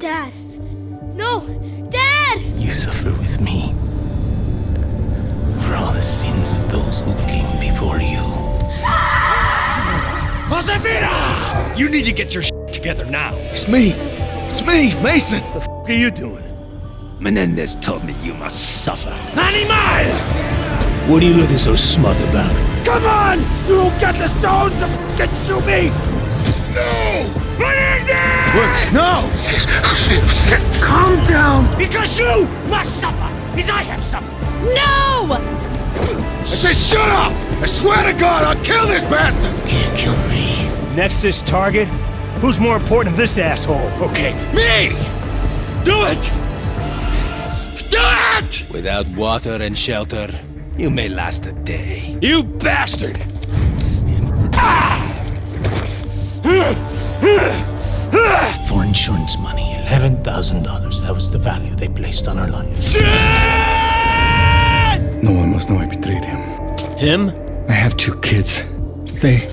Dad. No! Dad! You suffer with me for all the sins of those who came before you. Josefina! You need to get your shit together now. It's me, Mason. The f are you doing? Menendez told me you must suffer. Animal! What are you looking so smug about? Come on! You don't get the stones to f***ing shoot me! No! Menendez! What? No! Calm down! Because you must suffer! Because I have suffered! No! I say shut up! I swear to God, I'll kill this bastard! You can't kill me. Nexus target? Who's more important than this asshole? Okay, me! Do it! Do it! Without water and shelter, you may last a day. You bastard! For insurance money, $11,000. That was the value they placed on our lives. No one must know I betrayed him. Him? I have 2 kids. They...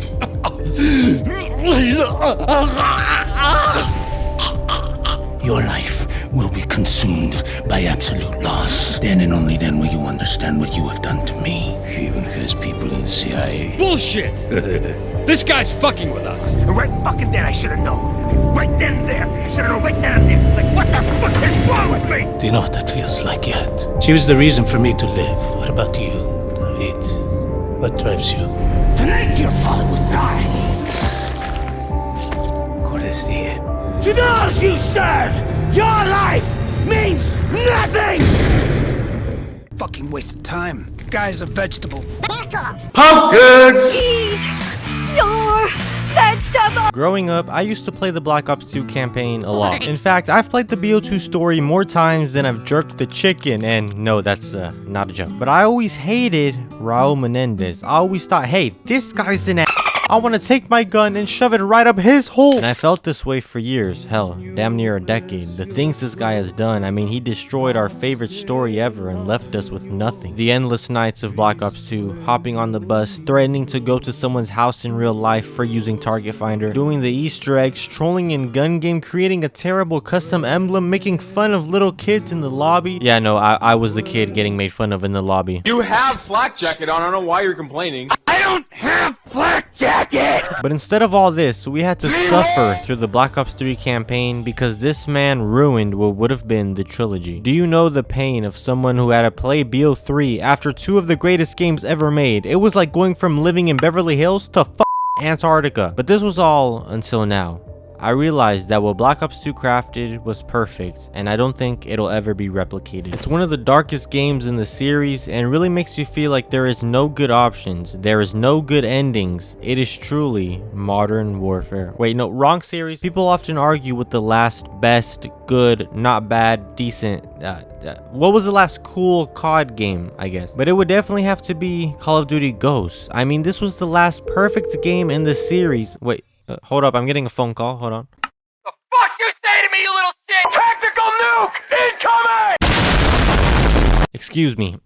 Your life will be consumed by absolute loss. Then and only then will you understand what you have done to me. He even has people in the CIA. Bullshit! This guy's fucking with us. And right fucking then I should have known. And right then and there, I should have known right then and there. Like, what the fuck is wrong with me? Do you know what that feels like yet? She was the reason for me to live. What about you, David? What drives you? Tonight your father will die. Cordis Die. To those you serve, your life means nothing! Fucking waste of time. Guy's a vegetable. Back off! Pumpkin! Eat your vegetable! Growing up, I used to play the Black Ops 2 campaign a lot. In fact, I've played the BO2 story more times than I've jerked the chicken, and no, that's not a joke. But I always hated Raul Menendez. I always thought, hey, this guy's an I want to take my gun and shove it right up his hole. And I felt this way for years, hell, damn near a decade. The things this guy has done, I mean, he destroyed our favorite story ever and left us with nothing. The endless nights of Black Ops 2, hopping on the bus, threatening to go to someone's house in real life for using Target Finder, doing the Easter eggs, trolling in gun game, creating a terrible custom emblem, making fun of little kids in the lobby. Yeah, no, I was the kid getting made fun of in the lobby. You have flak jacket on. I don't know why you're complaining. I don't have flak jacket! But instead of all this, we had to suffer through the Black Ops 3 campaign because this man ruined what would have been the trilogy. Do you know the pain of someone who had to play BO3 after 2 of the greatest games ever made? It was like going from living in Beverly Hills to Antarctica. But this was all until now. I realized that what Black Ops 2 crafted was perfect, and I don't think it'll ever be replicated. It's one of the darkest games in the series and really makes you feel like there is no good options, there is no good endings. It is truly modern warfare. Wait, no, wrong series. People often argue with the last best, good, not bad, decent, what was the last cool COD game, I guess? But it would definitely have to be Call of Duty Ghosts. I mean, this was the last perfect game in the series. Wait. Hold up, I'm getting a phone call. Hold on. The fuck you say to me, you little shit? Tactical nuke incoming! Excuse me.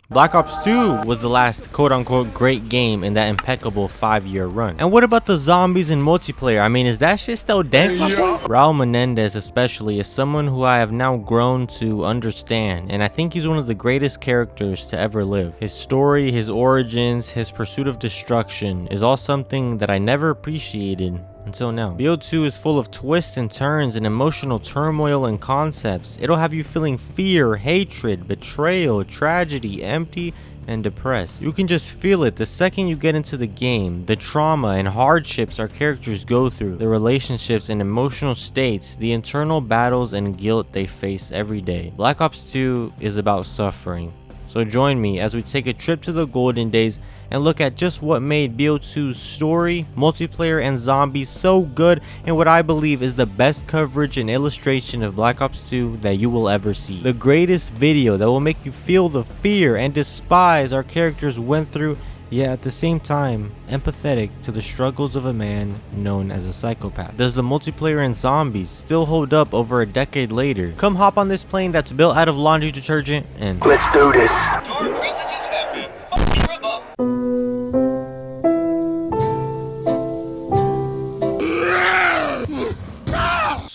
Black Ops 2 was the last quote-unquote great game in that impeccable 5-year run. And what about the zombies and multiplayer? I mean, is that shit still dead? Yeah. Raul Menendez especially is someone who I have now grown to understand, and I think he's one of the greatest characters to ever live. His story, his origins, his pursuit of destruction is all something that I never appreciated until now. BO2 is full of twists and turns and emotional turmoil and concepts. It'll have you feeling fear, hatred, betrayal, tragedy, empty, and depressed. You can just feel it the second you get into the game. The trauma and hardships our characters go through, the relationships and emotional states, the internal battles and guilt they face every day. Black Ops 2 is about suffering. So join me as we take a trip to the golden days and look at just what made BO2's story, multiplayer, and zombies so good and what I believe is the best coverage and illustration of Black Ops 2 that you will ever see. The greatest video that will make you feel the fear and despise our characters went through, yet at the same time empathetic to the struggles of a man known as a psychopath. Does the multiplayer and zombies still hold up over a decade later? Come hop on this plane that's built out of laundry detergent and Let's do this.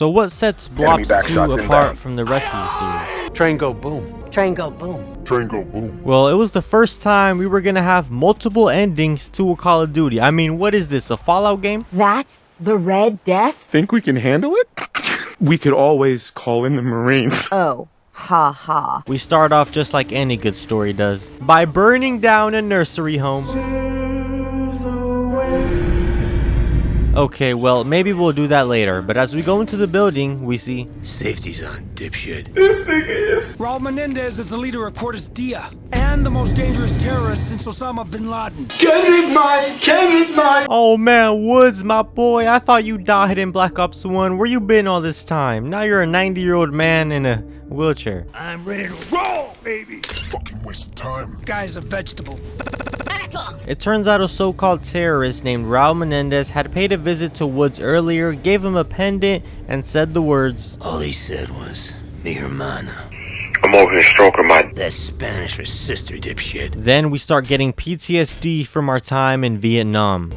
So what sets Enemy Blops back 2 shots apart inbound. from the rest of the series? Train go boom. Train go boom. Well, it was the first time we were gonna have multiple endings to a Call of Duty. I mean, what is this, a Fallout game? That's the Red Death? Think we can handle it? We could always call in the Marines. Oh, ha ha. We start off just like any good story does, by burning down a nursery home. Okay, well, maybe we'll do that later, but as we go into the building, we see... Safety's on, dipshit. This thing is. Raul Menendez is the leader of Cordis Die and the most dangerous terrorist since Osama bin Laden. Oh man, Woods, my boy, I thought you died in Black Ops 1. Where you been all this time? Now you're a 90-year-old man in a wheelchair. I'm ready to roll, baby. Fucking waste of time. Guy's a vegetable. Back off. It turns out a so-called terrorist named Raul Menendez had paid a visit to Woods earlier, gave him a pendant, and said the words, All he said was, mi hermana. I'm over here stroking my... That's Spanish for sister, dipshit. Then we start getting PTSD from our time in Vietnam.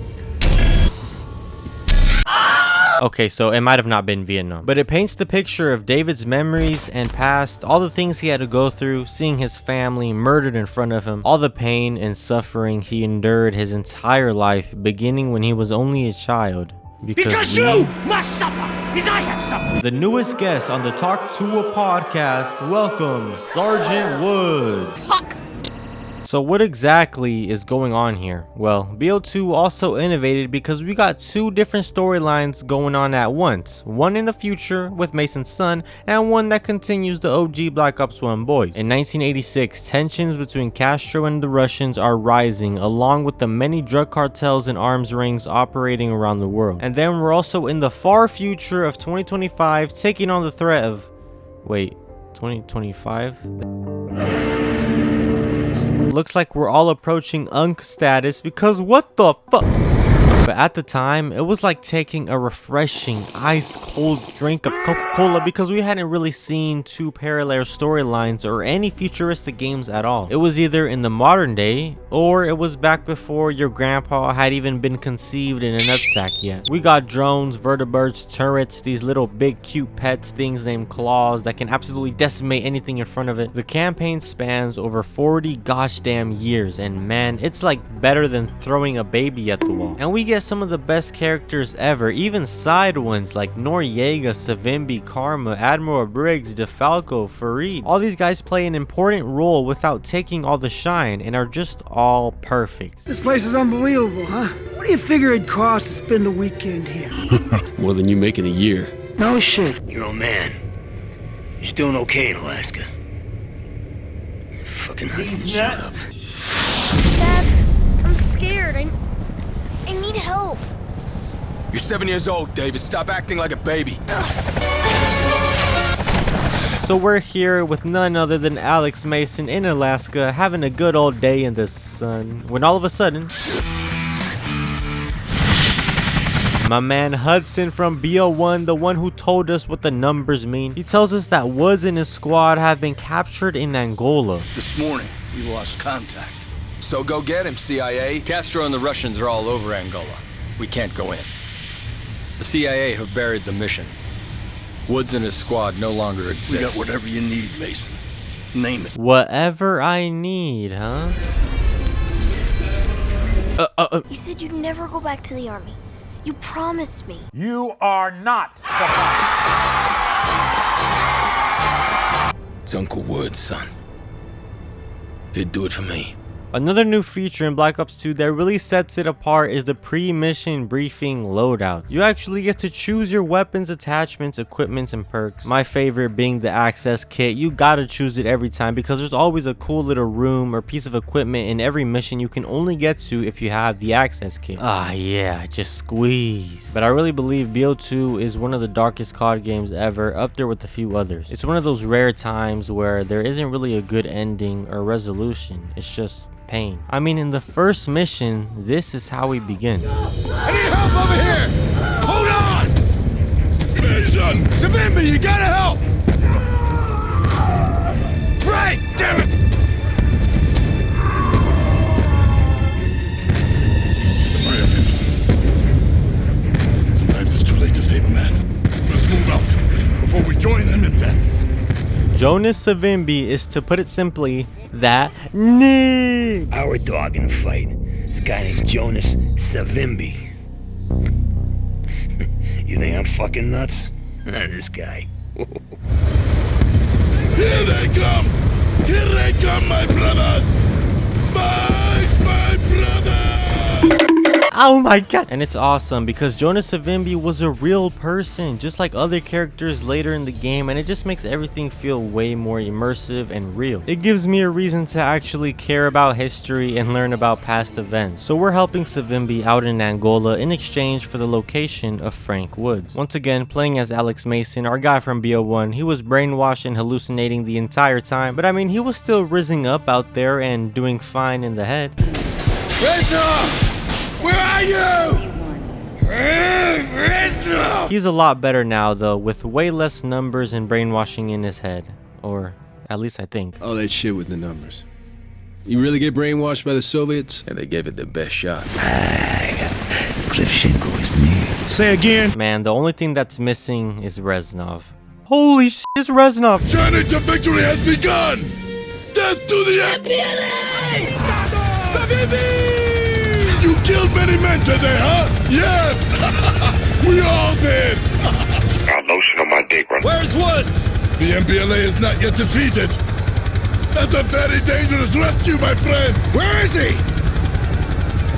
Okay, so it might have not been Vietnam, but it paints the picture of David's memories and past, all the things he had to go through, seeing his family murdered in front of him, all the pain and suffering he endured his entire life, beginning when he was only a child. Because you must suffer, as I have suffered. the newest guest on the Talk to a podcast, welcome Sergeant Woods. So what exactly is going on here? Well, BO2 also innovated because we got two different storylines going on at once. One in the future with Mason's son, and one that continues the OG Black Ops 1 boys. In 1986, tensions between Castro and the Russians are rising, along with the many drug cartels and arms rings operating around the world. And then we're also in the far future of 2025, taking on the threat of... Wait, 2025? Looks like we're all approaching UNC status because what the fuck? But at the time, it was like taking a refreshing, ice-cold drink of Coca-Cola because we hadn't really seen two parallel storylines or any futuristic games at all. It was either in the modern day, or it was back before your grandpa had even been conceived in a nutsack yet. We got drones, vertebrates, turrets, these little big cute pets, things named claws that can absolutely decimate anything in front of it. The campaign spans over 40 gosh damn years, and man, it's like better than throwing a baby at the wall. And we get some of the best characters ever, even side ones like Noriega, Savimbi, Karma, Admiral Briggs, DeFalco, Fareed. All these guys play an important role without taking all the shine and are just all perfect. This place is unbelievable, huh? What do you figure it'd cost to spend the weekend here? More than you make in a year. No shit. Your old man. He's doing okay in Alaska. Fucking Hudson, shut up. Dad, I'm scared. I need help. You're 7 years old, David. Stop acting like a baby. So we're here with none other than Alex Mason in Alaska, having a good old day in the sun, when all of a sudden, my man Hudson from BO1, the one who told us what the numbers mean, he tells us that Woods and his squad have been captured in Angola. This morning, we lost contact. So go get him, CIA. Castro and the Russians are all over Angola. We can't go in. The CIA have buried the mission. Woods and his squad no longer exist. We got whatever you need, Mason. Name it. Whatever I need, huh? You said you'd never go back to the army. You promised me. You are not the It's Uncle Woods, son. He'd do it for me. Another new feature in Black Ops 2 that really sets it apart is the pre-mission briefing loadouts. You actually get to choose your weapons, attachments, equipments, and perks. My favorite being the access kit. You gotta choose it every time because there's always a cool little room or piece of equipment in every mission you can only get to if you have the access kit. Ah yeah, just squeeze. But I really believe BO2 is one of the darkest COD games ever, up there with a few others. It's one of those rare times where there isn't really a good ending or resolution. It's just pain. I mean, in the first mission, this is how we begin. I need help over here! Hold on! Mason! Savimbi, you gotta help! Right! Damn it! I have finished. Sometimes it's too late to save a man. Let's move out. join them in death. Jonas Savimbi is, to put it simply, that nigga. Our dog in the fight. This guy named Jonas Savimbi. You think I'm fucking nuts? This guy. Here they come! Here they come, my brothers! Fight, my brothers! Oh my god. And it's awesome because Jonas Savimbi was a real person, just like other characters later in the game, and it just makes everything feel way more immersive and real. It gives me a reason to actually care about history and learn about past events. So we're helping Savimbi out in Angola in exchange for the location of Frank Woods. Once again, playing as Alex Mason, our guy from BO1. He was brainwashed and hallucinating the entire time, but I mean, he was still rizzing up out there and doing fine in the head. Reznov! Where are you? Reznov! He's a lot better now though, with way less numbers and brainwashing in his head. Or at least I think. All that shit with the numbers. You really get brainwashed by the Soviets? And they gave it the best shot. Kravchenko is near. Say again. Man, the only thing that's missing is Reznov. Holy shit, it's Reznov! Journey to victory has begun! Death to the MPLA! Savimbi! You killed many men today, huh? Yes! We all did! Got lotion on my dick, bro. Where's Woods? The MPLA is not yet defeated! That's a very dangerous rescue, my friend! Where is he?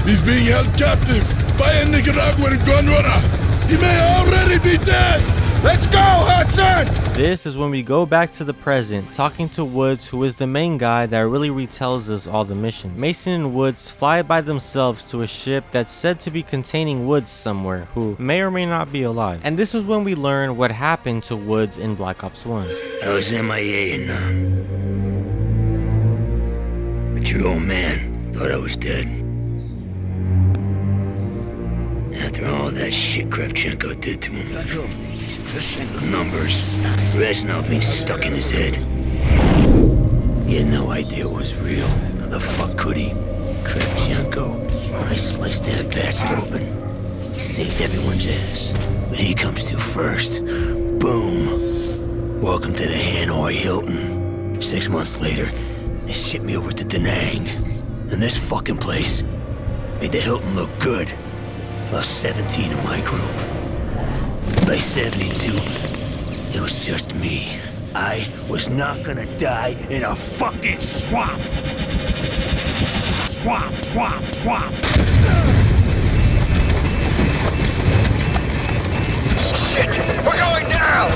He's being held captive by a Nicaraguan gun runner! He may already be dead! Let's go, Hudson! This is when we go back to the present, talking to Woods, who is the main guy that really retells us all the missions. Mason and Woods fly by themselves to a ship that's said to be containing Woods somewhere, who may or may not be alive. And this is when we learn what happened to Woods in Black Ops 1. I was MIA and but your old man thought I was dead. After all that shit Kravchenko did to him. The numbers, Reznov being stuck in his head. He had no idea what was real. How the fuck could he? Kravchenko, when I sliced that bastard open, he saved everyone's ass. But he comes to first. Boom. Welcome to the Hanoi Hilton. 6 months later, they shipped me over to Da Nang. And this fucking place made the Hilton look good. Lost 17 of my group. By 72, it was just me. I was not gonna die in a fucking swamp! Swamp, swamp, swamp! Shit! We're going down!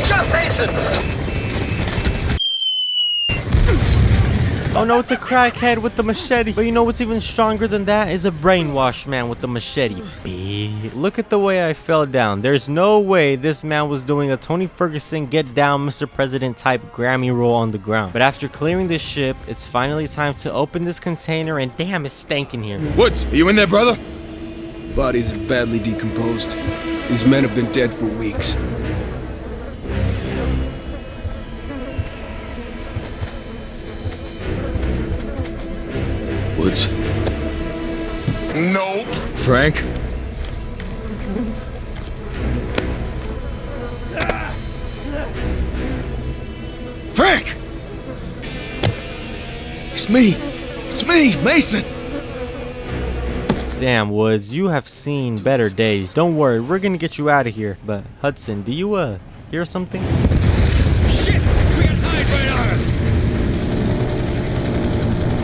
Just hasten! Oh no, it's a crackhead with the machete. But you know what's even stronger than that is a brainwashed man with the machete. Look at the way I fell down. There's no way this man was doing a Tony Ferguson get down Mr. President type Grammy roll on the ground. But after clearing this ship, it's finally time to open this container, and damn, it's stanking here. Woods, are you in there, brother? Bodies are badly decomposed. These men have been dead for weeks. Woods? Nope. Frank? Frank! It's me! It's me, Mason! Damn, Woods, you have seen better days. Don't worry, we're gonna get you out of here. But Hudson, do you hear something? Shit! We got eyes right on us!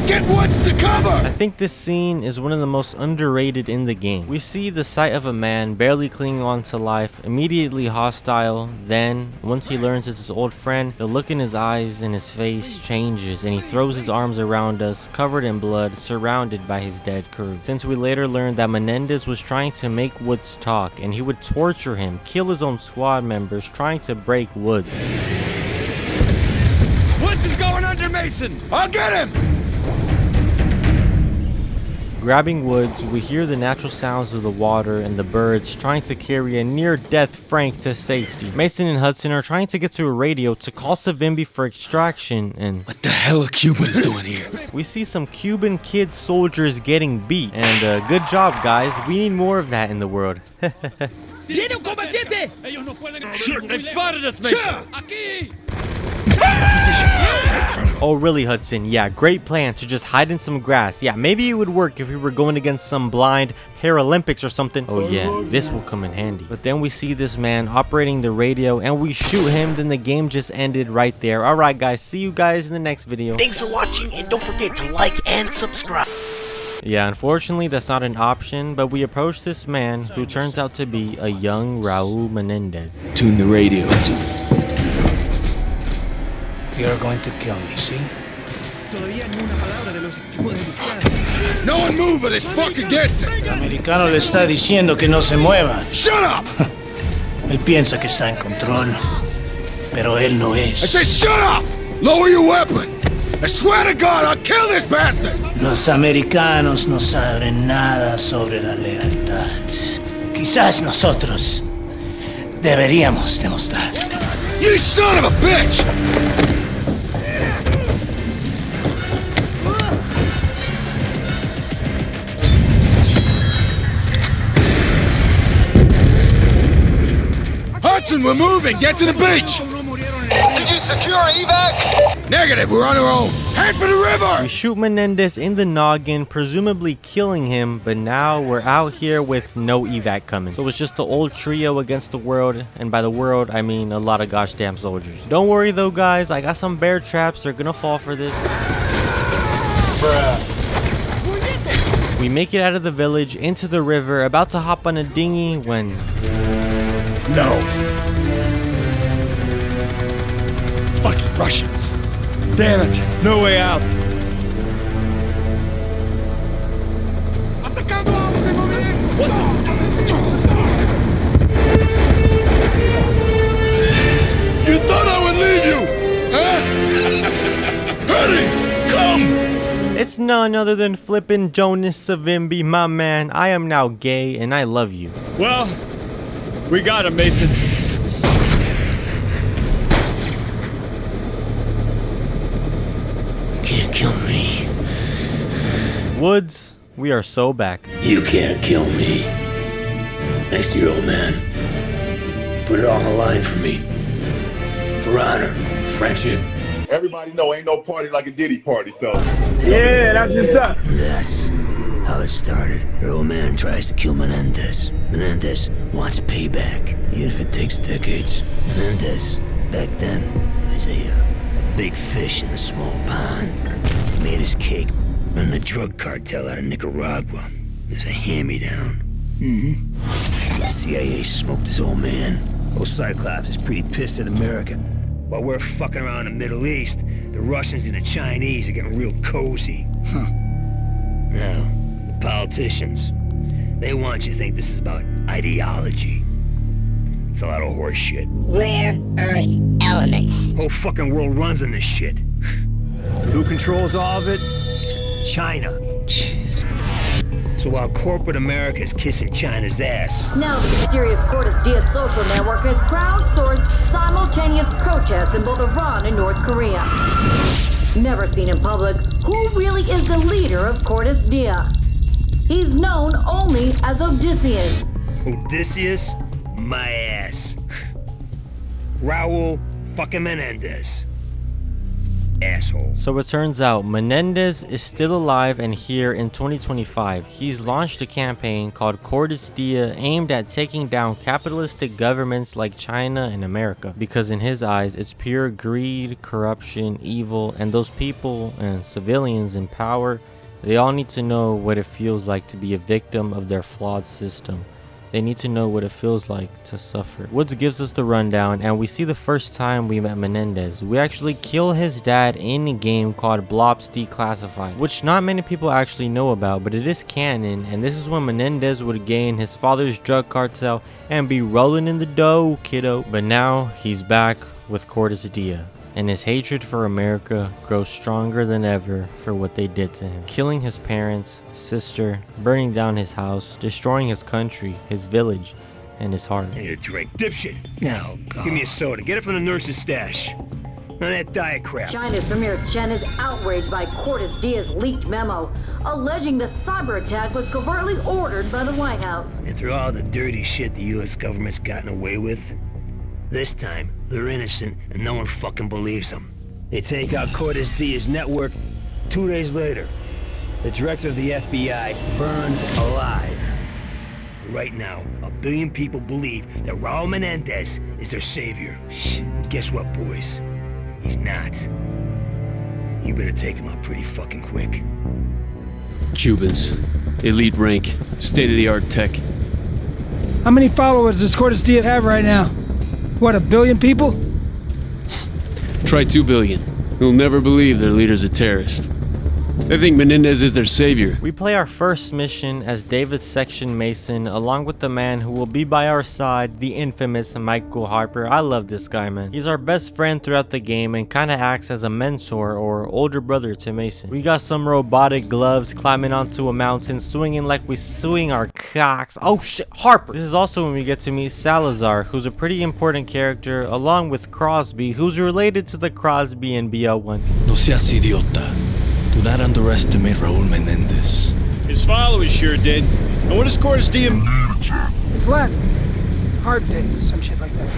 Get Woods to cover! I think this scene is one of the most underrated in the game. We see the sight of a man barely clinging on to life, immediately hostile. Then, once he learns it's his old friend, the look in his eyes and his face changes, and he throws his arms around us, covered in blood, surrounded by his dead crew. Since we later learned that Menendez was trying to make Woods talk, and he would torture him, kill his own squad members, trying to break Woods. Woods is going under Mason! I'll get him! Grabbing Woods, we hear the natural sounds of the water and the birds trying to carry a near-death Frank to safety. Mason and Hudson are trying to get to a radio to call Savimbi for extraction, and What the hell are Cubans doing here? we see some Cuban kid soldiers getting beat. And good job, guys. We need more of that in the world. ¡Viene un combatiente! Ellos no pueden... They've spotted us, Mason! ¡Aquí! Oh really, Hudson? Yeah, great plan to just hide in some grass. Yeah, maybe it would work if we were going against some blind Paralympics or something. Oh yeah, this will come in handy. But then we see this man operating the radio and we shoot him, then the game just ended right there. Alright guys, see you guys in the next video. Thanks for watching, and don't forget to like and subscribe. Yeah, unfortunately that's not an option, but we approach this man who turns out to be a young Raul Menendez. Tune the radio. You're going to kill me, see? No one move or this fucker gets it! El americano le está diciendo que no se mueva. Shut up! Él piensa que está en control, pero él no I es. say shut up! Lower your weapon! I swear to God, I'll kill this bastard! Los americanos no saben nada sobre la lealtad. Quizás nosotros deberíamos demostrar. You son of a bitch! Hudson, we're moving! Get to the beach! Did you secure evac? Negative, we're on our own! Head for the river! We shoot Menendez in the noggin, presumably killing him, but now we're out here with no evac coming. So it's just the old trio against the world, and by the world, I mean a lot of gosh damn soldiers. Don't worry though guys, I got some bear traps, they're gonna fall for this. Bruh. We make it out of the village, into the river, about to hop on a dinghy when... No. Fucking Russians. Damn it. No way out. You thought I would leave you? Huh? Hurry! Come! It's none other than flippin' Jonas Savimbi, my man. I am now gay and I love you. Well, we got him, Mason. Can't kill me. Woods, we are so back. You can't kill me. Next to your old man. Put it all on the line for me. For honor, friendship. Everybody know ain't no party like a Diddy party, so. Yeah, that's what's up. That's how it started. Your old man tries to kill Menendez. Menendez wants payback, even if it takes decades. Menendez, back then, was a big fish in a small pond. He made his cake running a drug cartel out of Nicaragua. It was a hand-me-down. The CIA smoked his old man. Old Cyclops is pretty pissed at America. While we're fucking around the Middle East, the Russians and the Chinese are getting real cozy. Now, the politicians, they want you to think this is about ideology. It's a lot of horse shit. Rare earth elements. Whole fucking world runs on this shit. Who controls all of it? China. So while corporate America is kissing China's ass, Now the mysterious Cordis Die social network has crowdsourced simultaneous protests in both Iran and North Korea. Never seen in public, who really is the leader of Cordis Die? He's known only as Odysseus. Odysseus, my ass. Raul fucking Menendez. Asshole. So it turns out Menendez is still alive and here in 2025. He's launched a campaign called Cordis Die aimed at taking down capitalistic governments like China and America, because in his eyes it's pure greed, corruption, evil, and those people and civilians in power, they all need to know what it feels like to be a victim of their flawed system. They need to know what it feels like to suffer. Woods gives us the rundown, and we see the first time we met Menendez. We actually kill his dad in a game called Blops Declassified, which not many people actually know about, but it is canon, and this is when Menendez would gain his father's drug cartel and be rolling in the dough, kiddo. But now he's back with Cordis Die, and his hatred for America grows stronger than ever for what they did to him. Killing his parents, sister, burning down his house, destroying his country, his village, and his heart. I need a drink. Dipshit. No, God. Give me a soda. Get it from the nurse's stash. That diet crap. China's Premier Chen is outraged by Cordis Die's leaked memo, alleging the cyber attack was covertly ordered by the White House. And through all the dirty shit the US government's gotten away with, this time they're innocent and no one fucking believes them. They take out Cordis Die's network 2 days later. The director of the FBI burned alive. Right now, 1 billion people believe that Raul Menendez is their savior. Guess what, boys? He's not. You better take him out pretty fucking quick. Cubans. Elite rank. State-of-the-art tech. How many followers does Cordis Die have right now? What, 1 billion people? Try 2 billion. You'll never believe their leader's a terrorist. They think Menendez is their savior. We play our first mission as David Section Mason, along with the man who will be by our side, the infamous Michael Harper. I love this guy, man. He's our best friend throughout the game and kind of acts as a mentor or older brother to Mason. We got some robotic gloves, climbing onto a mountain, swinging like we swing our cocks. Oh shit, Harper! This is also when we get to meet Salazar, who's a pretty important character, along with Crosby, who's related to the Crosby in BL1. No seas idiota. Do not underestimate Raul Menendez. His followers sure did. And what does Cordis Die? It's Latin. Hard day, some shit like that.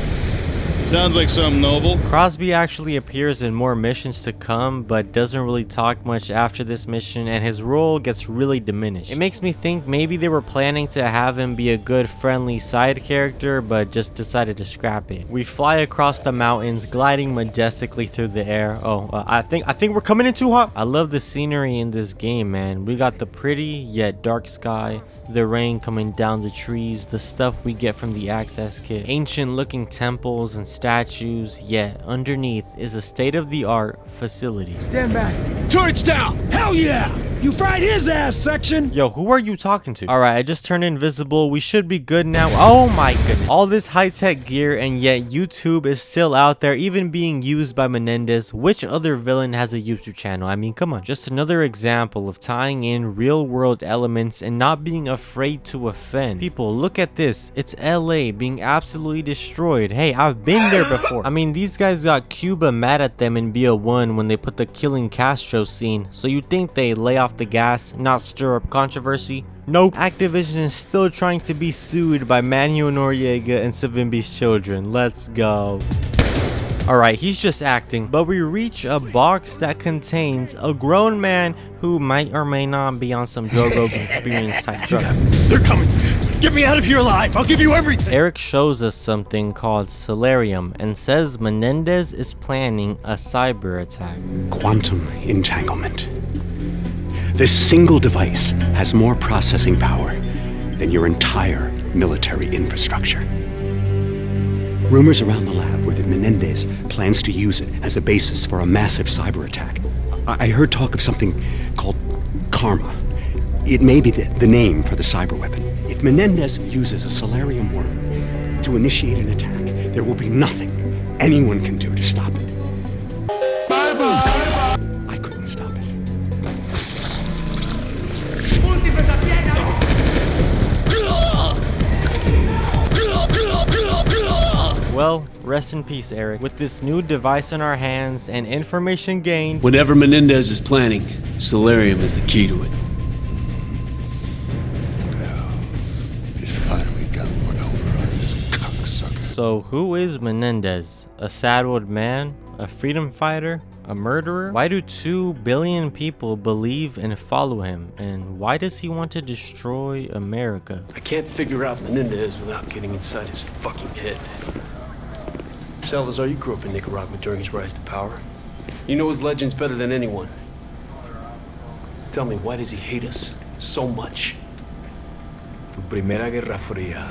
Sounds like something noble. Crosby actually appears in more missions to come, but doesn't really talk much after this mission, and his role gets really diminished. It makes me think maybe they were planning to have him be a good friendly side character, but just decided to scrap it. We fly across the mountains, gliding majestically through the air. I think we're coming in too hot. I love the scenery in this game, man. We got the pretty yet dark sky, the rain coming down the trees, the stuff we get from the access kit, ancient looking temples and statues, yet underneath is a state-of-the-art facility. Stand back. Turrets down! Hell yeah! You fried his ass, Section! Yo, who are you talking to? Alright, I just turned invisible. We should be good now. Oh my goodness. All this high-tech gear, and yet YouTube is still out there, even being used by Menendez. Which other villain has a YouTube channel? I mean, come on. Just another example of tying in real-world elements and not being afraid to offend. People, look at this. It's LA being absolutely destroyed. Hey, I've been there before. I mean, these guys got Cuba mad at them in BO1 when they put the killing Castro scene. So you think they lay off the gas, not stir up controversy? Nope. Activision is still trying to be sued by Manuel Noriega and Savimbi's children. Let's go. Alright, he's just acting, but we reach a box that contains a grown man who might or may not be on some Joe Rogan Experience type drug. They're coming! Get me out of here alive! I'll give you everything! Eric shows us something called Solarium and says Menendez is planning a cyber attack. Quantum entanglement. This single device has more processing power than your entire military infrastructure. Rumors around the lab were that Menendez plans to use it as a basis for a massive cyber attack. I heard talk of something called Karma. It may be the name for the cyber weapon. If Menendez uses a Solarium worm to initiate an attack, there will be nothing anyone can do to stop it. I couldn't stop it. Well, rest in peace, Eric. With this new device in our hands and information gained, Whatever Menendez is planning, Solarium is the key to it. We finally got one over on this cocksucker. So who is Menendez? A sad old man? A freedom fighter? A murderer? Why do 2 billion people believe and follow him? And why does he want to destroy America? I can't figure out Menendez without getting inside his fucking head. Salazar, you grew up in Nicaragua during his rise to power. You know his legends better than anyone. Tell me, why does he hate us so much? Tu Primera Guerra Fría.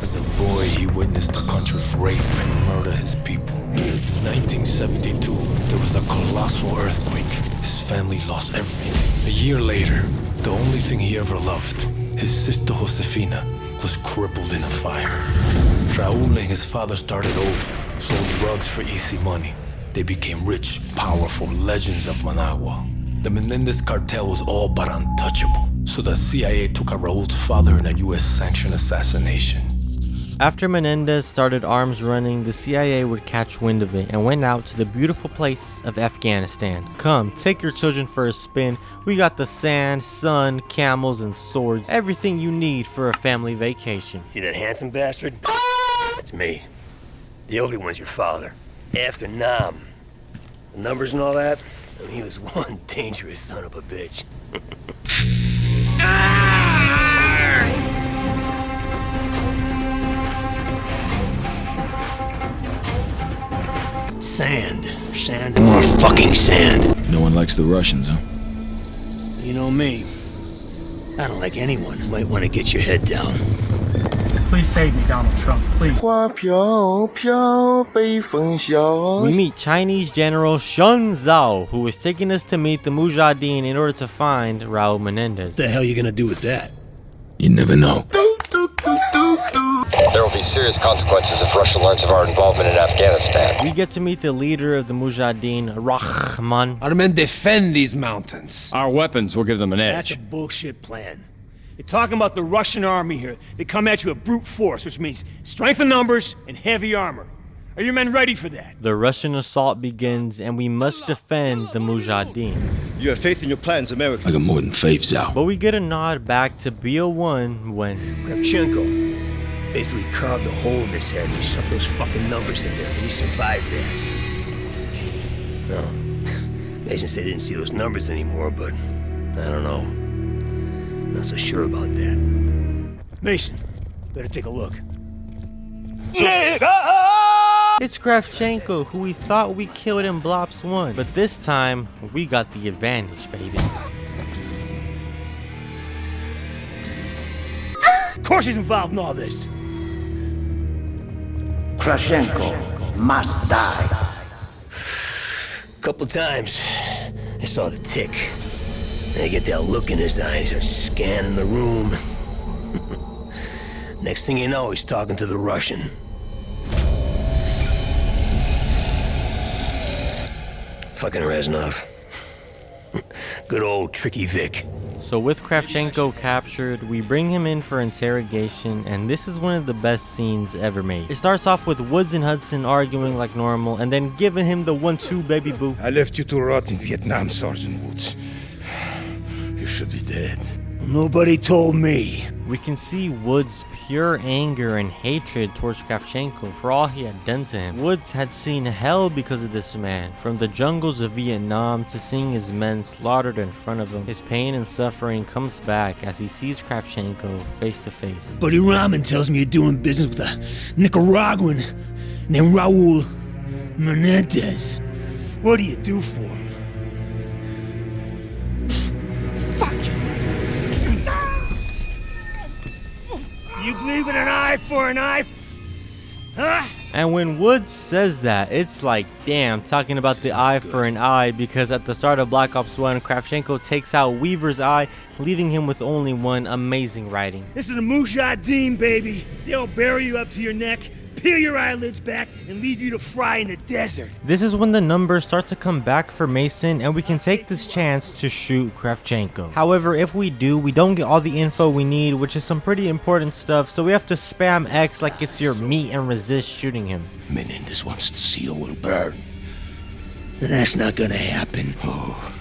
As a boy, he witnessed the country's rape and murder his people. In 1972, there was a colossal earthquake. His family lost everything. A year later, the only thing he ever loved, his sister Josefina, was crippled in a fire. Raul and his father started over, sold drugs for easy money. They became rich, powerful legends of Managua. The Menendez cartel was all but untouchable, so the CIA took out Raul's father in a US-sanctioned assassination. After Menendez started arms running, the CIA would catch wind of it and went out to the beautiful place of Afghanistan. Come, take your children for a spin. We got the sand, sun, camels, and swords. Everything you need for a family vacation. See that handsome bastard? That's me. The ugly one's your father. After Nam. The numbers and all that? I mean, he was one dangerous son of a bitch. Sand. Sand and more fucking sand. No one likes the Russians, huh? You know me. I don't like anyone. Might want to get your head down. Please save me, Donald Trump, please. We meet Chinese General Shun Zhao, who is taking us to meet the Mujahideen in order to find Raul Menendez. What the hell are you gonna do with that? You never know. There will be serious consequences if Russia learns of our involvement in Afghanistan. We get to meet the leader of the Mujahideen, Rahman. Our men defend these mountains. Our weapons will give them an edge. That's a bullshit plan. You're talking about the Russian army here. They come at you with brute force, which means strength in numbers and heavy armor. Are your men ready for that? The Russian assault begins, and we must defend the Mujahideen. You have faith in your plans, America. I got more than faith, Zhao. But we get a nod back to BO1 when Kravchenko basically carved a hole in his head and he shoved those fucking numbers in there, and he survived that. No, Mason said he didn't see those numbers anymore, but I don't know. Not so sure about that. Mason, better take a look. it's Kravchenko, who we thought we killed in Blops 1, but this time we got the advantage, baby. Of course he's involved in all this. Kravchenko must die. Couple times, I saw the tick. And I get that look in his eyes, he's scanning the room. Next thing you know, he's talking to the Russian. Fucking Reznov. Good old Tricky Vic. So with Kravchenko captured, we bring him in for interrogation, and this is one of the best scenes ever made. It starts off with Woods and Hudson arguing like normal, and then giving him the 1-2 baby boo. I left you to rot in Vietnam, Sergeant Woods. You should be dead. Nobody told me. We can see Woods' pure anger and hatred towards Kravchenko for all he had done to him. Woods had seen hell because of this man, from the jungles of Vietnam to seeing his men slaughtered in front of him. His pain and suffering comes back as he sees Kravchenko face to face. Buddy Rahman tells me you're doing business with a Nicaraguan named Raul Menendez. What do you do for him? You believe in an eye for an eye? Huh? And when Woods says that, it's like, damn, talking about the eye for an eye, because at the start of Black Ops 1, Kravchenko takes out Weaver's eye, leaving him with only one. Amazing writing. This is a Mujahideen, baby. They'll bury you up to your neck, peel your eyelids back, and leave you to fry in the desert. This is when the numbers start to come back for Mason, and we can take this chance to shoot Kravchenko. However, if we do, we don't get all the info we need, which is some pretty important stuff, so we have to spam X like it's your meat and resist shooting him. Menendez wants to see your will burn. That's not gonna happen. Oh,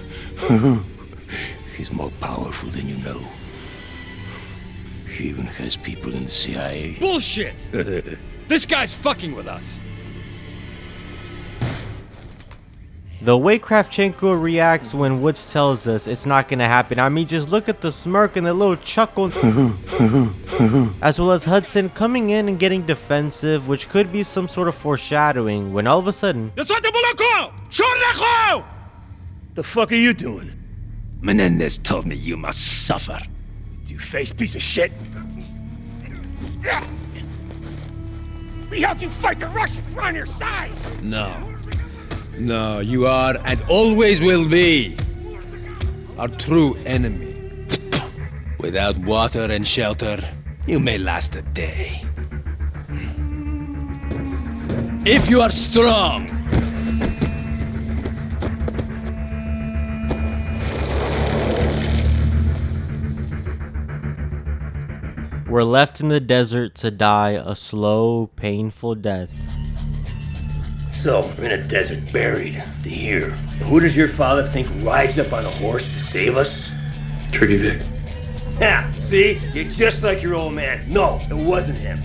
he's more powerful than you know. He even has people in the CIA. Bullshit! This guy's fucking with us. The way Kravchenko reacts when Woods tells us it's not gonna happen, I mean, just look at the smirk and the little chuckle. As well as Hudson coming in and getting defensive, which could be some sort of foreshadowing, when all of a sudden... The fuck are you doing? Menendez told me you must suffer. You face piece of shit. We helped you fight the Russians. We're on your side. No, you are and always will be our true enemy. Without water and shelter, you may last a day. If you are strong, were left in the desert to die a slow, painful death. So, we're in a desert, buried, to here. And who does your father think rides up on a horse to save us? Tricky Vic. Ha! See? You're just like your old man. No, it wasn't him.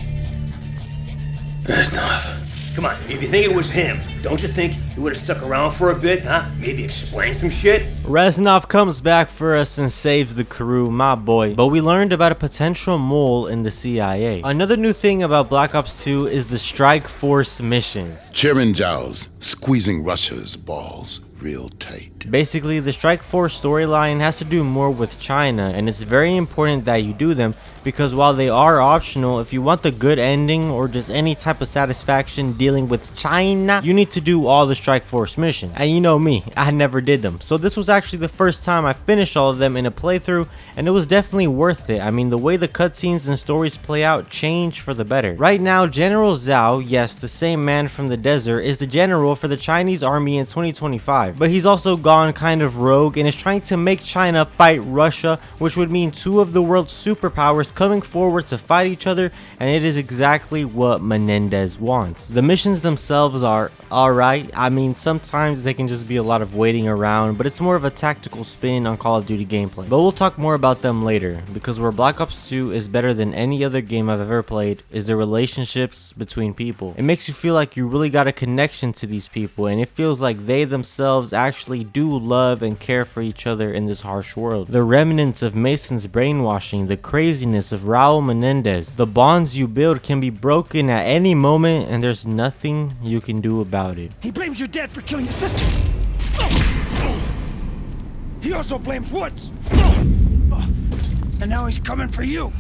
Reznov. Come on, if you think it was him, don't you think he would have stuck around for a bit, huh? Maybe explain some shit? Reznov comes back for us and saves the crew, my boy. But we learned about a potential mole in the CIA. Another new thing about Black Ops 2 is the Strike Force missions. Chairman Giles squeezing Russia's balls real tight. Basically, the Strike Force storyline has to do more with China, and it's very important that you do them because while they are optional, if you want the good ending or just any type of satisfaction dealing with China, you need to do all the Strike Force missions. And you know me, I never did them. So this was actually the first time I finished all of them in a playthrough, and it was definitely worth it. I mean, the way the cutscenes and stories play out change for the better. Right now, General Zhao, yes, the same man from the desert, is the general for the Chinese army in 2025. But he's also gone kind of rogue and is trying to make China fight Russia, which would mean two of the world's superpowers coming forward to fight each other, and it is exactly what Menendez wants. The missions themselves are alright. I mean, sometimes they can just be a lot of waiting around, but it's more of a tactical spin on Call of Duty gameplay. But we'll talk more about them later, because where Black Ops 2 is better than any other game I've ever played is the relationships between people. It makes you feel like you really got a connection to these people, and it feels like they themselves actually do love and care for each other in this harsh world. The remnants of Mason's brainwashing, the craziness of Raul Menendez, the bonds you build can be broken at any moment, and there's nothing you can do about it. He blames your dad for killing his sister. He also blames Woods. And now he's coming for you.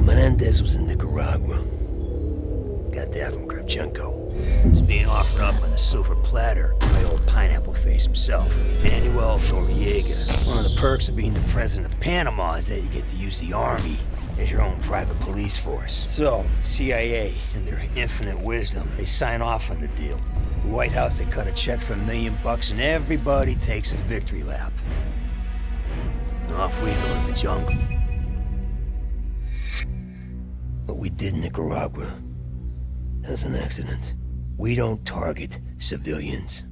Menendez was in Nicaragua. Got that from Kravchenko. He's being offered up on a silver platter by old pineapple face himself, Manuel Noriega. One of the perks of being the president of Panama is that you get to use the army as your own private police force. So, CIA, in their infinite wisdom, they sign off on the deal. The White House, they cut a check for $1 million and everybody takes a victory lap. And off we go in the jungle. What we did in Nicaragua, that was an accident. We don't target civilians.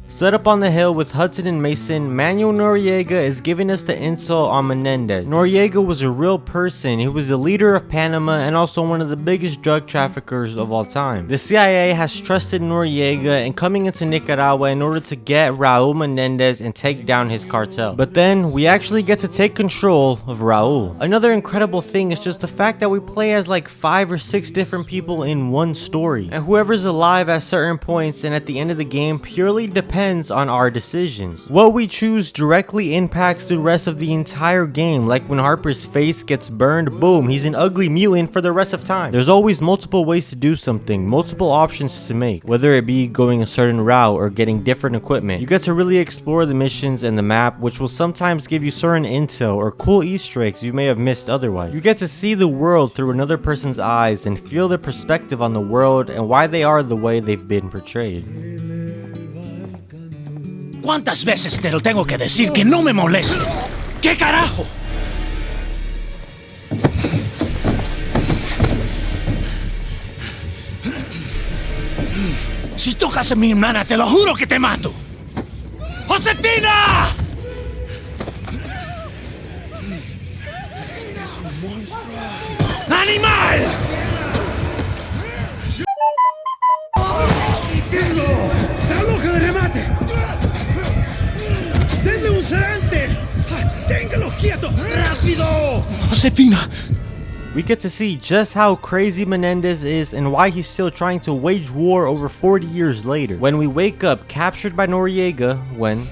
Set up on the hill with Hudson and Mason, Manuel Noriega is giving us the intel on Menendez. Noriega was a real person. He was the leader of Panama and also one of the biggest drug traffickers of all time. The CIA has trusted Noriega in coming into Nicaragua in order to get Raul Menendez and take down his cartel. But then we actually get to take control of Raul. Another incredible thing is just the fact that we play as like 5 or 6 different people in one story. And whoever's alive at certain points and at the end of the game purely depends on our decisions. What we choose directly impacts the rest of the entire game. Like when Harper's face gets burned, boom, he's an ugly mutant for the rest of time. There's always multiple ways to do something, multiple options to make, whether it be going a certain route or getting different equipment. You get to really explore the missions and the map, which will sometimes give you certain intel or cool Easter eggs you may have missed otherwise. You get to see the world through another person's eyes and feel their perspective on the world and why they are the way they've been portrayed. ¿Cuántas veces te lo tengo que decir que no me moleste? ¿Qué carajo? Si tocas a mi hermana, te lo juro que te mato. ¡Josefina! Este es un monstruo. ¡Animal! ¡Quítenlo! ¡Está loca de remate! ¡Denle un sedante! ¡Téngalo quieto! ¡Rápido! ¡Josefina! We get to see just how crazy Menendez is and why he's still trying to wage war over 40 years later. When we wake up captured by Noriega, when...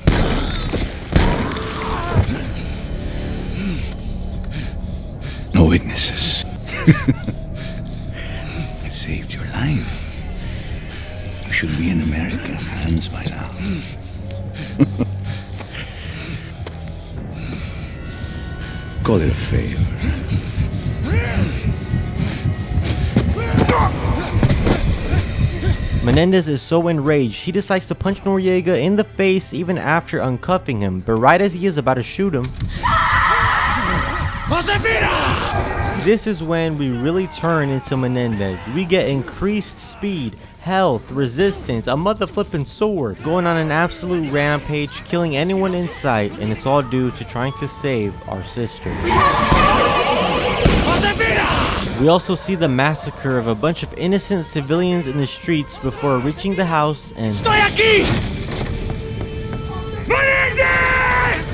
No witnesses. I saved your life. You should be in American hands by now. Call it a favor. Menendez is so enraged, he decides to punch Noriega in the face even after uncuffing him, but right as he is about to shoot him, this is when we really turn into Menendez. We get increased speed, health, resistance, a motherflipping sword, going on an absolute rampage, killing anyone in sight, and it's all due to trying to save our sister. We also see the massacre of a bunch of innocent civilians in the streets before reaching the house and... Estoy aquí! Menendez!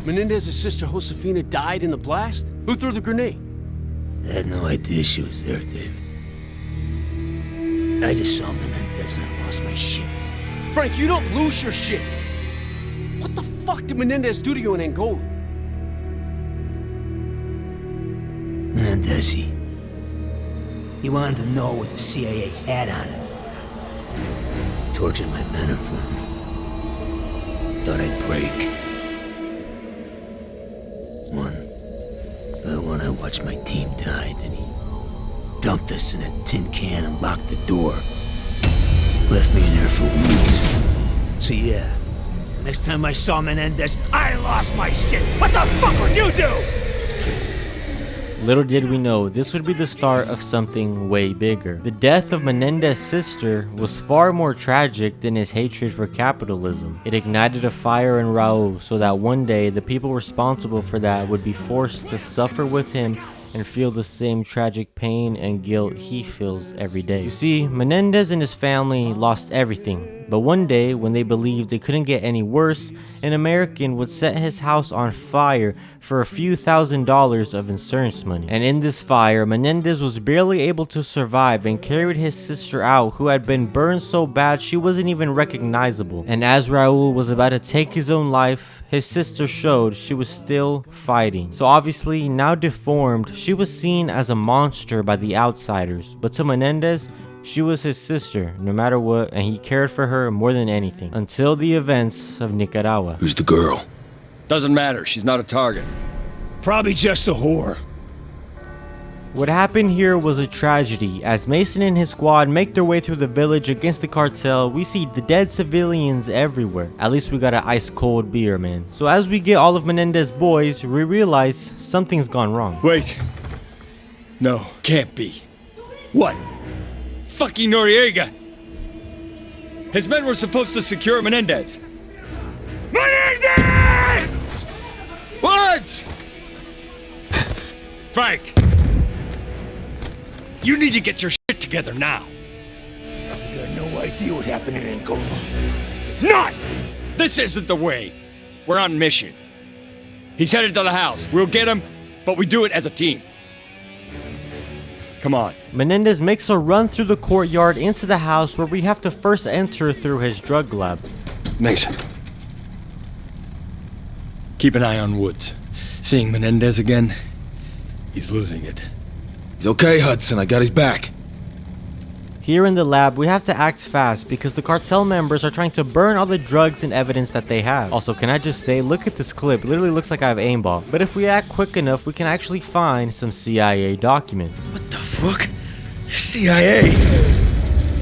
Menendez's sister Josefina died in the blast? Who threw the grenade? I had no idea she was there, David. I just saw Menendez and I lost my shit. Frank, you don't lose your shit. What the fuck did Menendez do to you in Angola? Menendez, he wanted to know what the CIA had on him. He tortured my men in front of me. Thought I'd break. When I watched my team die, then he dumped us in a tin can and locked the door. Left me in there for weeks. So yeah, next time I saw Menendez, I lost my shit. What the fuck would you do? Little did we know, this would be the start of something way bigger. The death of Menendez's sister was far more tragic than his hatred for capitalism. It ignited a fire in Raul so that one day the people responsible for that would be forced to suffer with him and feel the same tragic pain and guilt he feels every day. You see, Menendez and his family lost everything, but one day when they believed it couldn't get any worse, an American would set his house on fire for a few $1,000s of insurance money. And in this fire, Menendez was barely able to survive and carried his sister out, who had been burned so bad she wasn't even recognizable. And as Raul was about to take his own life, his sister showed she was still fighting. So obviously, now deformed, she was seen as a monster by the outsiders. But to Menendez, she was his sister, no matter what, and he cared for her more than anything. Until the events of Nicaragua. Who's the girl? Doesn't matter, she's not a target. Probably just a whore. What happened here was a tragedy. As Mason and his squad make their way through the village against the cartel, we see the dead civilians everywhere. At least we got an ice cold beer, man. So as we get all of Menendez's boys, we realize something's gone wrong. Wait. No, can't be. What? Fucking Noriega! His men were supposed to secure Menendez. Menendez! What? Frank! You need to get your shit together now. You got no idea what happened in Angola. It's not! This isn't the way. We're on mission. He's headed to the house. We'll get him, but we do it as a team. Come on. Menendez makes a run through the courtyard into the house where we have to first enter through his drug lab. Mason. Keep an eye on Woods. Seeing Menendez again, he's losing it. He's okay, Hudson. I got his back. Here in the lab, we have to act fast because the cartel members are trying to burn all the drugs and evidence that they have. Also, can I just say, look at this clip. It literally looks like I have aimball. But if we act quick enough, we can actually find some CIA documents. What the fuck? CIA?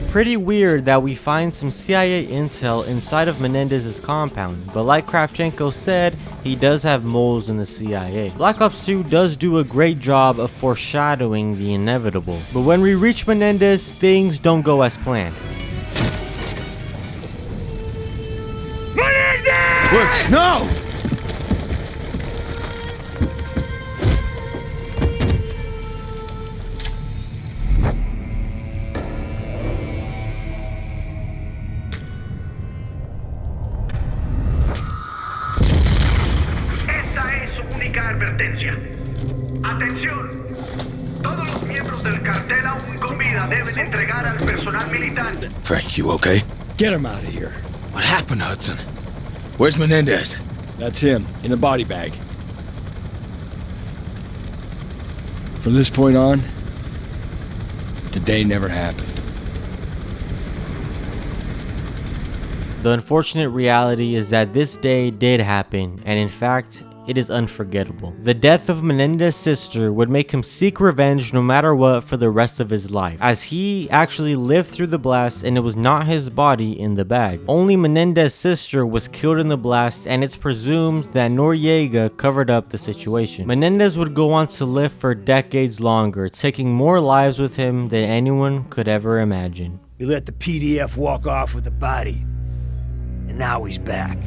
Pretty weird that we find some CIA intel inside of Menendez's compound, but like Kravchenko said, he does have moles in the CIA. Black Ops 2 does do a great job of foreshadowing the inevitable, but when we reach Menendez, things don't go as planned. Menendez! Woods, no! Atención, todos los miembros del cartel aún con vida deben entregar al personal militar. Frank, you okay? Get him out of here. What happened, Hudson? Where's Menendez? That's him, in a body bag. From this point on, today never happened. The unfortunate reality is that this day did happen, and in fact, it is unforgettable. The death of Menendez's sister would make him seek revenge no matter what for the rest of his life, as he actually lived through the blast and it was not his body in the bag. Only Menendez's sister was killed in the blast, and it's presumed that Noriega covered up the situation. Menendez would go on to live for decades longer, taking more lives with him than anyone could ever imagine. We let the PDF walk off with the body, and now he's back.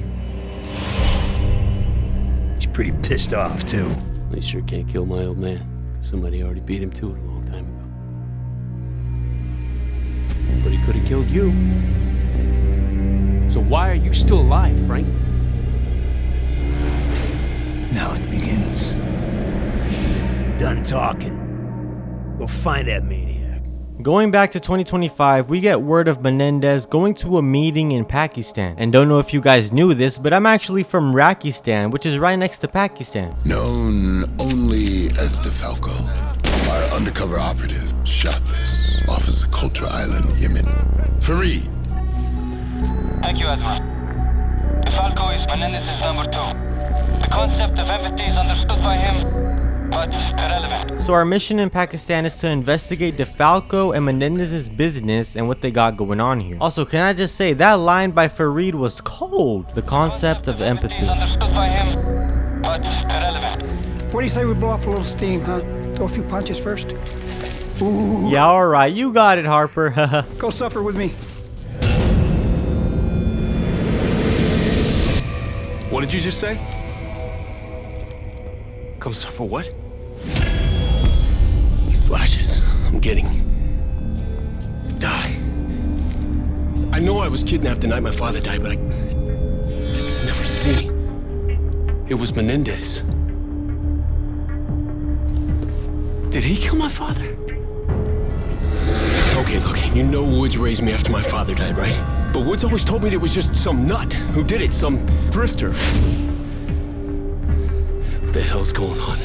He's pretty pissed off, too. I sure can't kill my old man. Somebody already beat him to it a long time ago. But he could have killed you. So why are you still alive, Frank? Now it begins. Done talking. Go find that maniac. Going back to 2025, we get word of Menendez going to a meeting in Pakistan. And don't know if you guys knew this, but I'm actually from Rakistan, which is right next to Pakistan. Known only as DeFalco. Our undercover operative shot this off of Socotra Island, Yemen. Fareed. Thank you, Admiral. DeFalco is Menendez's number 2. The concept of empathy is understood by him, but irrelevant. So our mission in Pakistan is to investigate DeFalco and Menendez's business and what they got going on here. Also, can I just say, that line by Fareed was cold. The concept of empathy. Is understood by him, but irrelevant. What do you say we blow off a little steam, huh? Throw a few punches first? Ooh. Yeah, alright, you got it, Harper. Go suffer with me. What did you just say? Come suffer what? These flashes, I'm getting. Die. I know I was kidnapped the night my father died, but I never see. It was Menendez. Did he kill my father? Okay, look, you know Woods raised me after my father died, right? But Woods always told me it was just some nut who did it, some drifter. What the hell's going on?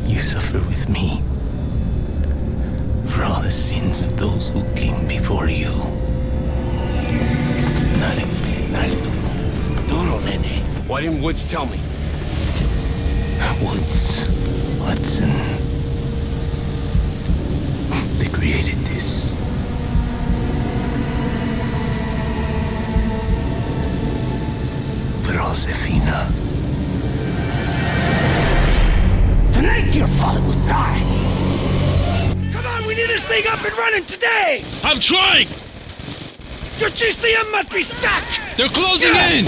You suffer with me for all the sins of those who came before you. Duro, nene. Why didn't Woods tell me? Woods, Hudson. They created this. For Josefina. Tonight your father will die. Come on, we need this thing up and running today! I'm trying! Your GCM must be stuck! They're closing in!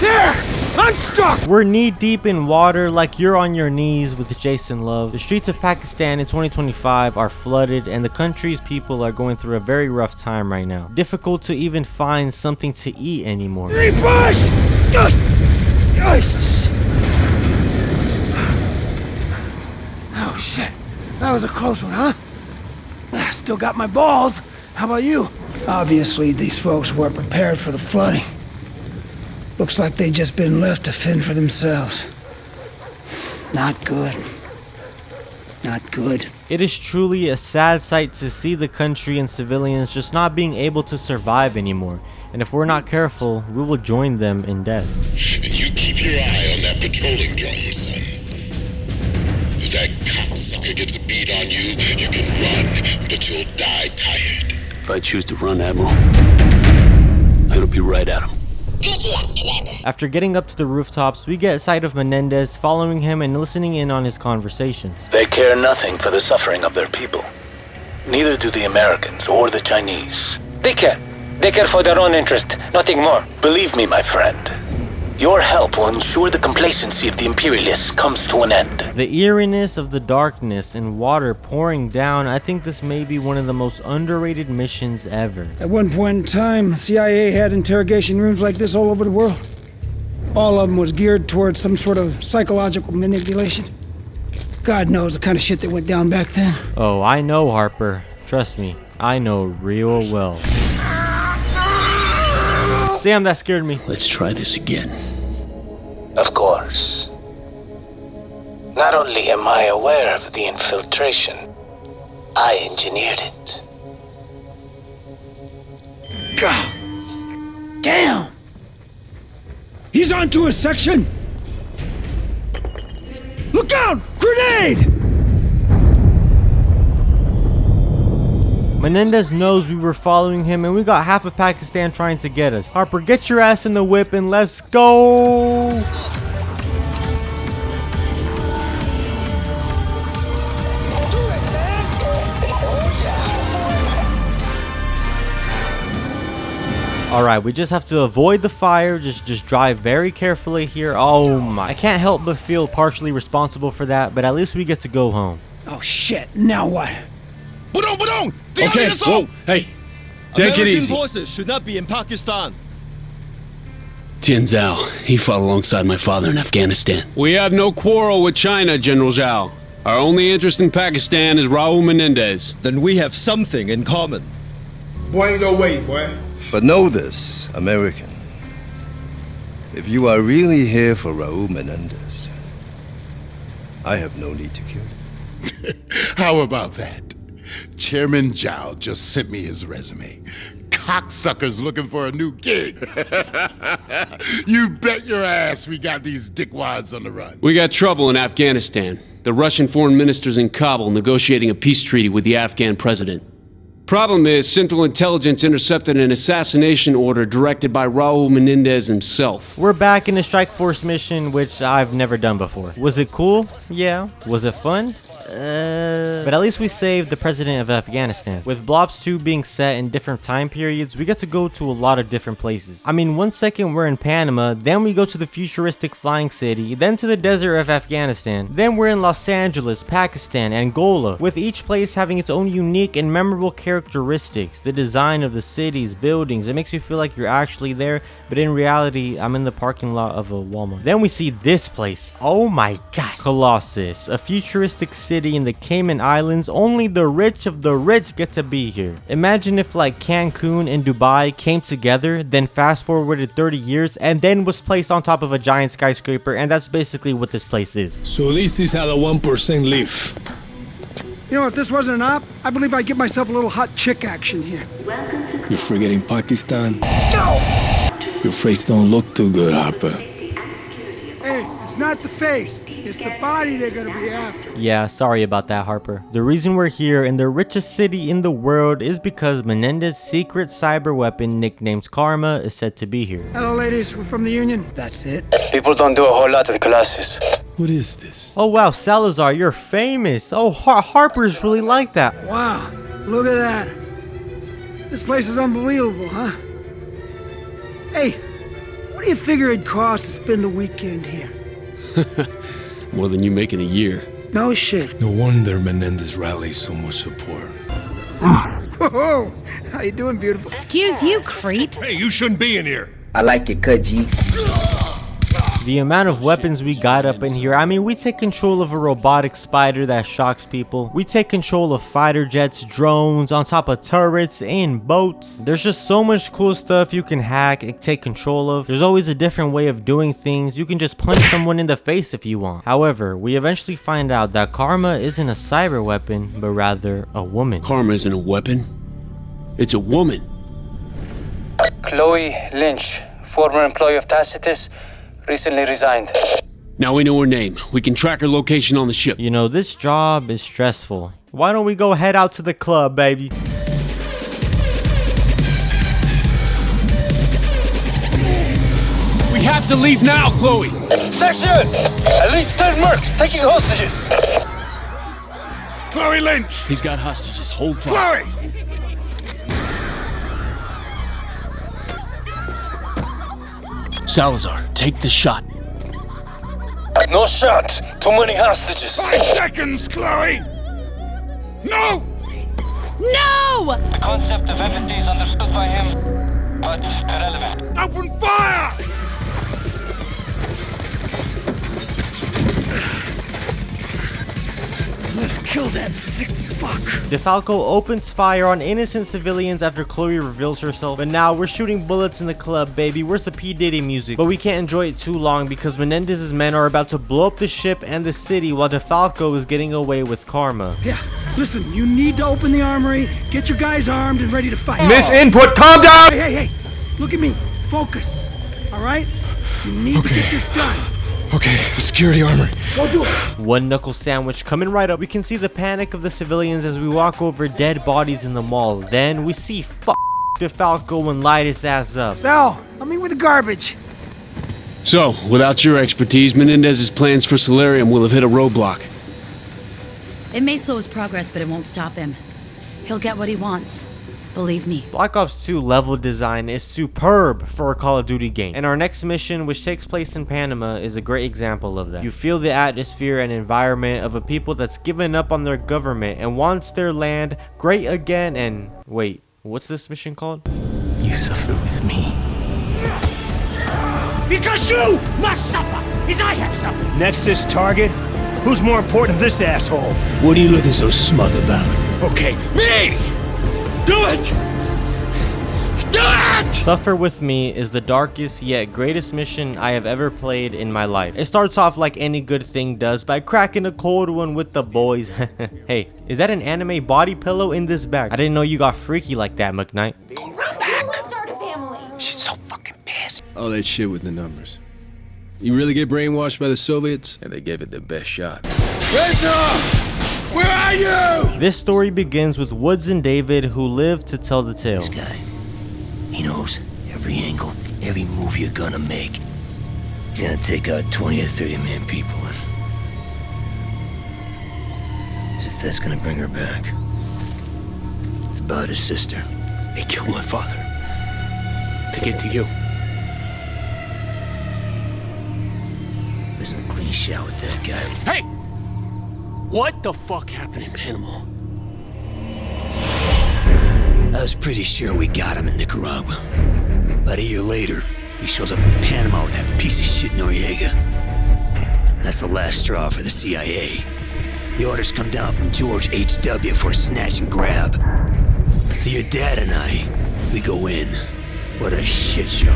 There! I'm stuck! We're knee deep in water like you're on your knees with Jason Love. The streets of Pakistan in 2025 are flooded, and the country's people are going through a very rough time right now. Difficult to even find something to eat anymore. Repush! Oh shit, that was a close one, huh? Still got my balls. How about you? Obviously, these folks weren't prepared for the flooding. Looks like they'd just been left to fend for themselves. Not good. Not good. It is truly a sad sight to see the country and civilians just not being able to survive anymore. And if we're not careful, we will join them in death. You keep your eye on that patrolling drone, son. If that cocksucker gets a bead on you, you can run, but you'll die tired. If I choose to run, Admiral, it'll be right at him. After getting up to the rooftops, we get sight of Menendez following him and listening in on his conversations. They care nothing for the suffering of their people. Neither do the Americans or the Chinese. They care. They care for their own interest, nothing more. Believe me, my friend. Your help will ensure the complacency of the Imperialists comes to an end. The eeriness of the darkness and water pouring down, I think this may be one of the most underrated missions ever. At one point in time, CIA had interrogation rooms like this all over the world. All of them was geared towards some sort of psychological manipulation. God knows the kind of shit that went down back then. Oh, I know, Harper. Trust me, I know real well. Damn, that scared me. Let's try this again. Of course. Not only am I aware of the infiltration, I engineered it. God damn! He's onto a section! Look out! Grenade! Menendez knows we were following him and we got half of Pakistan trying to get us. Harper, get your ass in the whip and let's go! Alright, we just have to avoid the fire, just drive very carefully here. Oh my, I can't help but feel partially responsible for that, but at least we get to go home. Oh shit, now what? Budong! Okay, whoa, hey, take it American easy. forces should not be in Pakistan. Tian Zhao, he fought alongside my father in Afghanistan. We have no quarrel with China, General Zhao. Our only interest in Pakistan is Raul Menendez. Then we have something in common. Boy, ain't no way, boy. But know this, American. If you are really here for Raul Menendez, I have no need to kill you. How about that? Chairman Zhao just sent me his resume. Cocksuckers looking for a new gig. You bet your ass we got these dickwads on the run. We got trouble in Afghanistan. The Russian foreign minister's in Kabul negotiating a peace treaty with the Afghan president. Problem is, Central Intelligence intercepted an assassination order directed by Raul Menendez himself. We're back in a strike force mission, which I've never done before. Was it cool? Yeah. Was it fun? But at least we saved the president of Afghanistan. With Blobs 2 being set in different time periods, we get to go to a lot of different places. I mean, one second we're in Panama, then we go to the futuristic flying city, then to the desert of Afghanistan, then we're in Los Angeles, Pakistan, Angola, with each place having its own unique and memorable characteristics. The design of the cities, buildings, it makes you feel like you're actually there, but in reality, I'm in the parking lot of a Walmart. Then we see this place. Oh my gosh. Colossus, a futuristic city in the Cayman Islands. Only the rich of the rich get to be here. Imagine if like Cancun and Dubai came together, then fast forwarded 30 years and then was placed on top of a giant skyscraper, and that's basically what this place is. So this is how the 1% live. You know, if this wasn't an op, I believe I'd give myself a little hot chick action here. You're forgetting Pakistan? No! Your face don't look too good, Harper. Hey, it's not the face. It's the body they're gonna be after. Yeah, sorry about that, Harper. The reason we're here in the richest city in the world is because Menendez's secret cyber weapon, nicknamed Karma, is said to be here. Hello, ladies. We're from the Union. That's it. People don't do a whole lot at Colossus. What is this? Oh wow, Salazar, you're famous. Oh, Harper's really like that. Wow, look at that. This place is unbelievable, huh? Hey, what do you figure it'd cost to spend the weekend here? More than you make in a year. No shit. No wonder Menendez rallies so much support. Whoa, how you doing, beautiful? Excuse you, creep. Hey, you shouldn't be in here. I like it, Kudgy. The amount of weapons we got up in here, I mean, we take control of a robotic spider that shocks people. We take control of fighter jets, drones, on top of turrets, and boats. There's just so much cool stuff you can hack and take control of. There's always a different way of doing things. You can just punch someone in the face if you want. However, we eventually find out that Karma isn't a cyber weapon, but rather a woman. Karma isn't a weapon. It's a woman. Chloe Lynch, former employee of Tacitus, recently resigned. Now we know her name. We can track her location on the ship. You know, this job is stressful. Why don't we go head out to the club, baby? We have to leave now, Chloe! Section! At least 10 mercs taking hostages! Chloe Lynch! He's got hostages. Hold fire. Chloe! Salazar, take the shot. No shot! Too many hostages! 5 seconds, Chloe! No! No! The concept of empathy is understood by him, but irrelevant. Open fire! Let's kill that sick fuck. DeFalco opens fire on innocent civilians after Chloe reveals herself, and now we're shooting bullets in the club, baby. Where's the P. Diddy music? But we can't enjoy it too long because Menendez's men are about to blow up the ship and the city while DeFalco is getting away with Karma. Yeah, Listen, you need to open the armory, get your guys armed and ready to fight. Miss Input, calm down! Hey, look at me. Focus, all right? You need to get this done. Okay, the security armory. Go do it. One knuckle sandwich coming right up. We can see the panic of the civilians as we walk over dead bodies in the mall. Then we see DeFalco and light his ass up. Sal, help me with the garbage. So, without your expertise, Menendez's plans for Solarium will have hit a roadblock. It may slow his progress, but it won't stop him. He'll get what he wants. Believe me. Black Ops 2 level design is superb for a Call of Duty game. And our next mission, which takes place in Panama, is a great example of that. You feel the atmosphere and environment of a people that's given up on their government and wants their land great again. And wait, what's this mission called? You suffer with me. Because you must suffer, as I have suffered. Nexus target? Who's more important than this asshole? What are you looking so smug about? Okay, me! Do it! Do it! Suffer With Me is the darkest yet greatest mission I have ever played in my life. It starts off like any good thing does by cracking a cold one with the boys. Hey, is that an anime body pillow in this bag? I didn't know you got freaky like that, McKnight. Go run back! Start a family! She's so fucking pissed. All that shit with the numbers. You really get brainwashed by the Soviets? And they gave it their best shot. Reznov! Where are you? This story begins with Woods and David, who live to tell the tale. This guy, he knows every angle, every move you're gonna make. He's gonna take out 20 or 30 man people and... as if that's gonna bring her back. It's about his sister. He killed my father. To get to you. Isn't a clean shot with that guy. Hey! What the fuck happened in Panama? I was pretty sure we got him in Nicaragua. About a year later, he shows up in Panama with that piece of shit Noriega. That's the last straw for the CIA. The orders come down from George H.W. for a snatch and grab. So your dad and I, we go in. What a shit show.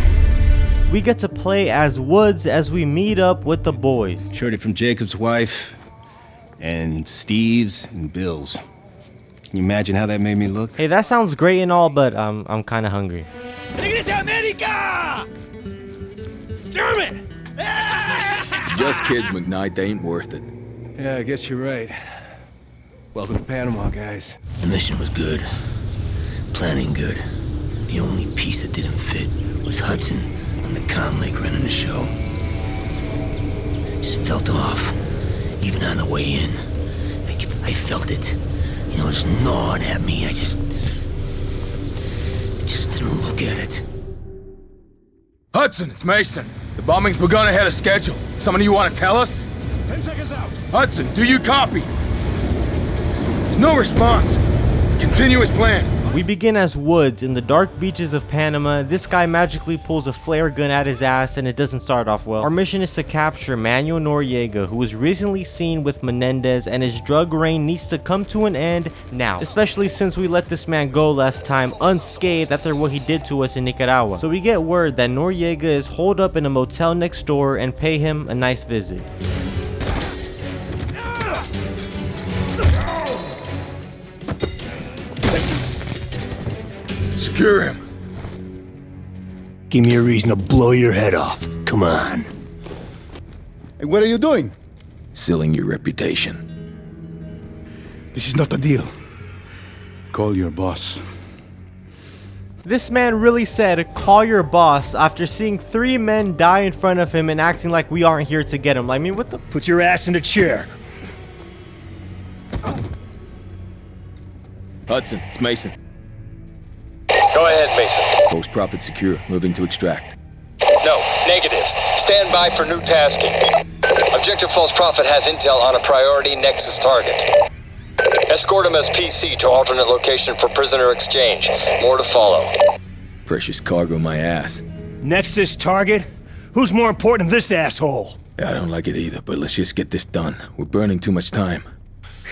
We get to play as Woods as we meet up with the boys. Shorty from Jacob's wife, and Steve's and Bill's. Can you imagine how that made me look? Hey, that sounds great and all, but I'm kind of hungry. America! German! Just kids, McKnight. They ain't worth it. Yeah, I guess you're right. Welcome to Panama, guys. The mission was good. Planning good. The only piece that didn't fit was Hudson on the comm link running the show. Just felt off. Even on the way in. I felt it. You know, it was gnawing at me. I just didn't look at it. Hudson, it's Mason. The bombing's begun ahead of schedule. Something you want to tell us? 10 seconds out. Hudson, do you copy? There's no response. Continue as planned. We begin as Woods in the dark beaches of Panama. This guy magically pulls a flare gun at his ass and it doesn't start off well. Our mission is to capture Manuel Noriega, who was recently seen with Menendez, and his drug reign needs to come to an end now. Especially since we let this man go last time unscathed after what he did to us in Nicaragua. So we get word that Noriega is holed up in a motel next door and pay him a nice visit. Secure him. Give me a reason to blow your head off. Come on. Hey, what are you doing? Sealing your reputation. This is not a deal. Call your boss. This man really said, call your boss, after seeing 3 men die in front of him and acting like we aren't here to get him. I mean, what the? Put your ass in the chair. Hudson, it's Mason. Go ahead, Mason. Post profit secure. Moving to extract. No, negative. Stand by for new tasking. Objective False Prophet has intel on a priority Nexus target. Escort him as PC to alternate location for prisoner exchange. More to follow. Precious cargo, my ass. Nexus target? Who's more important than this asshole? I don't like it either, but let's just get this done. We're burning too much time.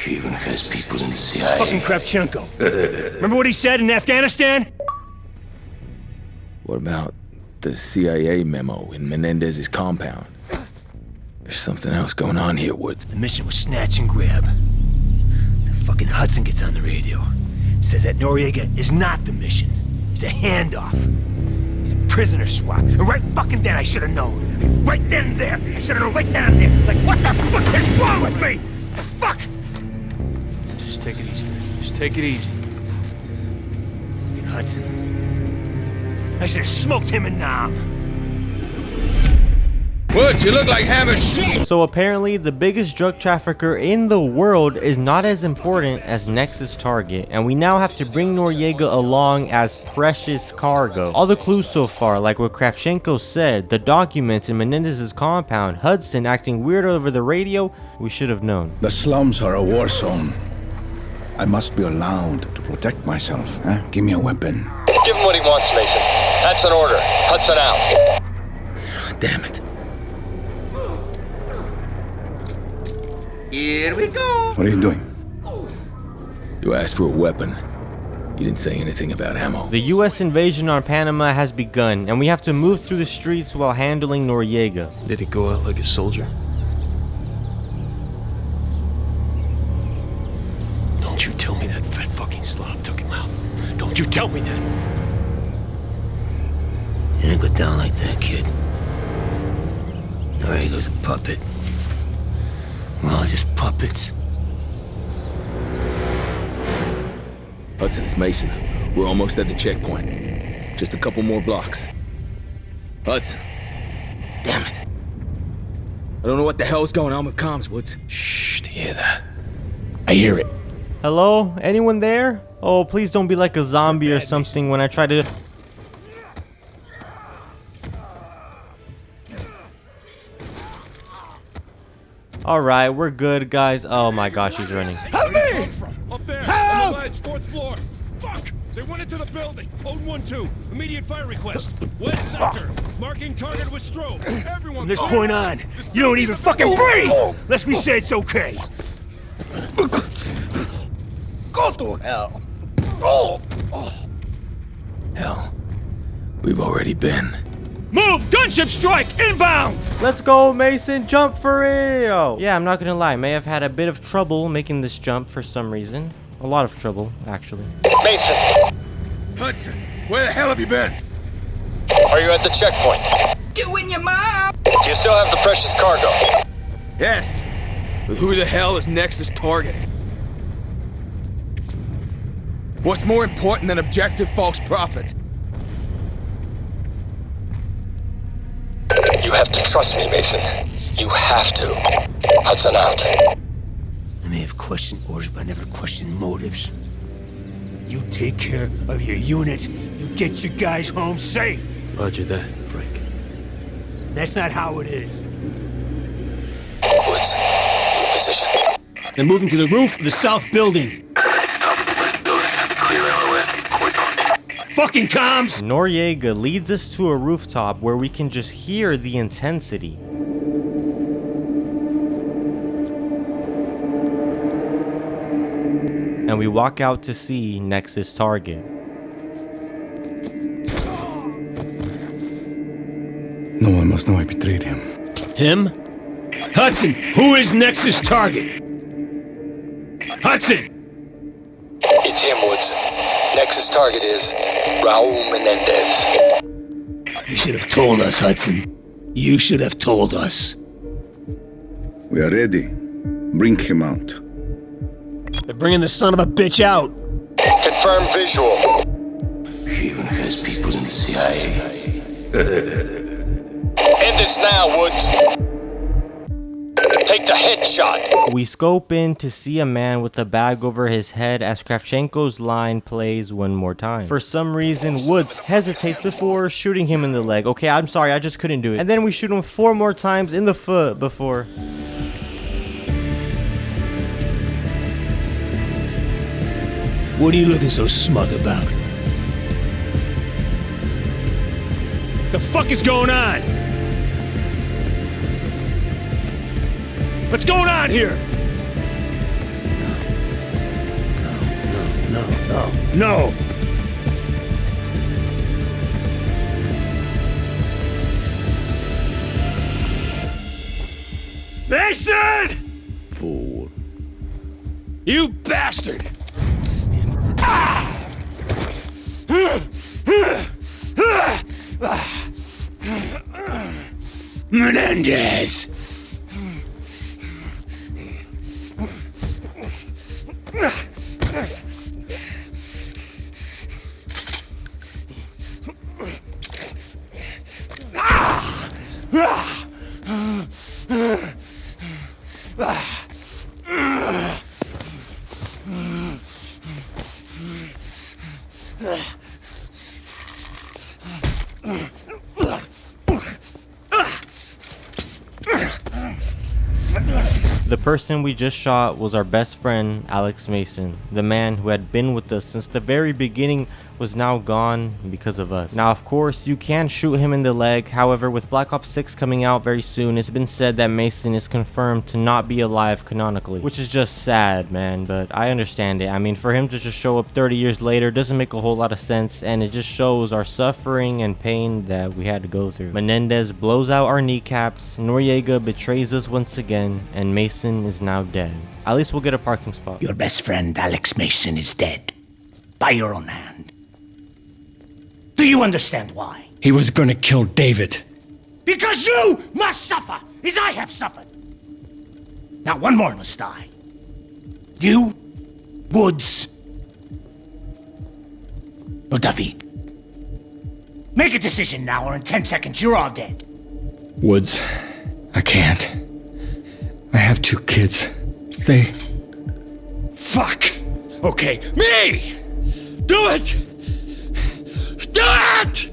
He even has people in the CIA. Fucking Kravchenko. Remember what he said in Afghanistan? What about the CIA memo in Menendez's compound? There's something else going on here, Woods. The mission was snatch and grab. The Fucking Hudson gets on the radio. Says that Noriega is not the mission. It's a handoff. It's a prisoner swap. And right fucking then I should have known. Right then and there. I should have known right then and there. Like, what the fuck is wrong with me? The fuck? Just take it easy, man. Just take it easy. Fucking Hudson. I should have smoked him in Nam. Woods, you look like hammered shit. So apparently the biggest drug trafficker in the world is not as important as Nexus target, and we now have to bring Noriega along as precious cargo. All the clues so far, like what Kravchenko said, the documents in Menendez's compound, Hudson acting weird over the radio, we should have known. The slums are a war zone. I must be allowed to protect myself. Give me a weapon. Give him what he wants, Mason. That's an order. Hudson out. Damn it. Here we go. What are you doing? You asked for a weapon. You didn't say anything about ammo. The US invasion on Panama has begun, and we have to move through the streets while handling Noriega. Did he go out like a soldier? Don't you tell me that fat fucking slut took him out. Don't you tell me that. You didn't go down like that, kid. Noriega's a puppet. We're all just puppets. Hudson, it's Mason. We're almost at the checkpoint. Just a couple more blocks. Hudson. Damn it. I don't know what the hell's going on with comms, Woods. Shh, do you hear that? I hear it. Hello? Anyone there? Oh, please don't be like a zombie or something when I try to... Alright, we're good, guys. Oh my gosh, he's running. Help me! Up there, Help! on the ledge, 4th floor. Fuck! They went into the building. Ode 1-2. Immediate fire request. West sector. Marking target with strobe. Everyone. From this point on, you don't even fucking breathe unless we say it's okay. Go to hell. Oh. Hell. We've already been. Move! Gunship strike! Inbound! Let's go, Mason! Jump for real! Yeah, I'm not gonna lie. May have had a bit of trouble making this jump for some reason. A lot of trouble, actually. Mason! Hudson, where the hell have you been? Are you at the checkpoint? Doing your mom! Do you still have the precious cargo? Yes. But who the hell is Nexus target? What's more important than objective false prophet? You have to trust me, Mason. You have to. Hudson out. I may have questioned orders, but I never questioned motives. You take care of your unit, you get your guys home safe. Roger that, Frank. That's not how it is. Woods, your position. They're moving to the roof of the south building. West building, clear LOS report. Fucking comms! Noriega leads us to a rooftop where we can just hear the intensity. And we walk out to see Nexus target. No one must know I betrayed him. Him? Hudson, who is Nexus target? Hudson! It's him, Woods. Nexus target is Raul Menendez. You should have told us, Hudson. You should have told us. We are ready. Bring him out. They're bringing the son of a bitch out. Confirm visual. He even has people in the CIA. End this now, Woods. Take the headshot. We scope in to see a man with a bag over his head as Kravchenko's line plays one more time. For some reason, Woods hesitates before shooting him in the leg. Okay, I'm sorry, I just couldn't do it. And then we shoot him 4 more times in the foot before... What are you looking so smug about? The fuck is going on? What's going on here? No. Mason! Fool. You bastard! Menendez! The person we just shot was our best friend, Alex Mason. The man who had been with us since the very beginning was now gone because of us. Now, of course, you can shoot him in the leg. However, with Black Ops 6 coming out very soon, it's been said that Mason is confirmed to not be alive canonically, which is just sad, man, but I understand it. I mean, for him to just show up 30 years later doesn't make a whole lot of sense, and it just shows our suffering and pain that we had to go through. Menendez blows out our kneecaps, Noriega betrays us once again, and Mason is now dead. At least we'll get a parking spot. Your best friend, Alex Mason, is dead. By your own hand. Do you understand why? He was gonna kill David. Because you must suffer, as I have suffered. Now one more must die. You, Woods, or David. Make a decision now, or in 10 seconds you're all dead. Woods, I can't. I have 2 kids. They... Fuck! Okay, me! Do it! Do it!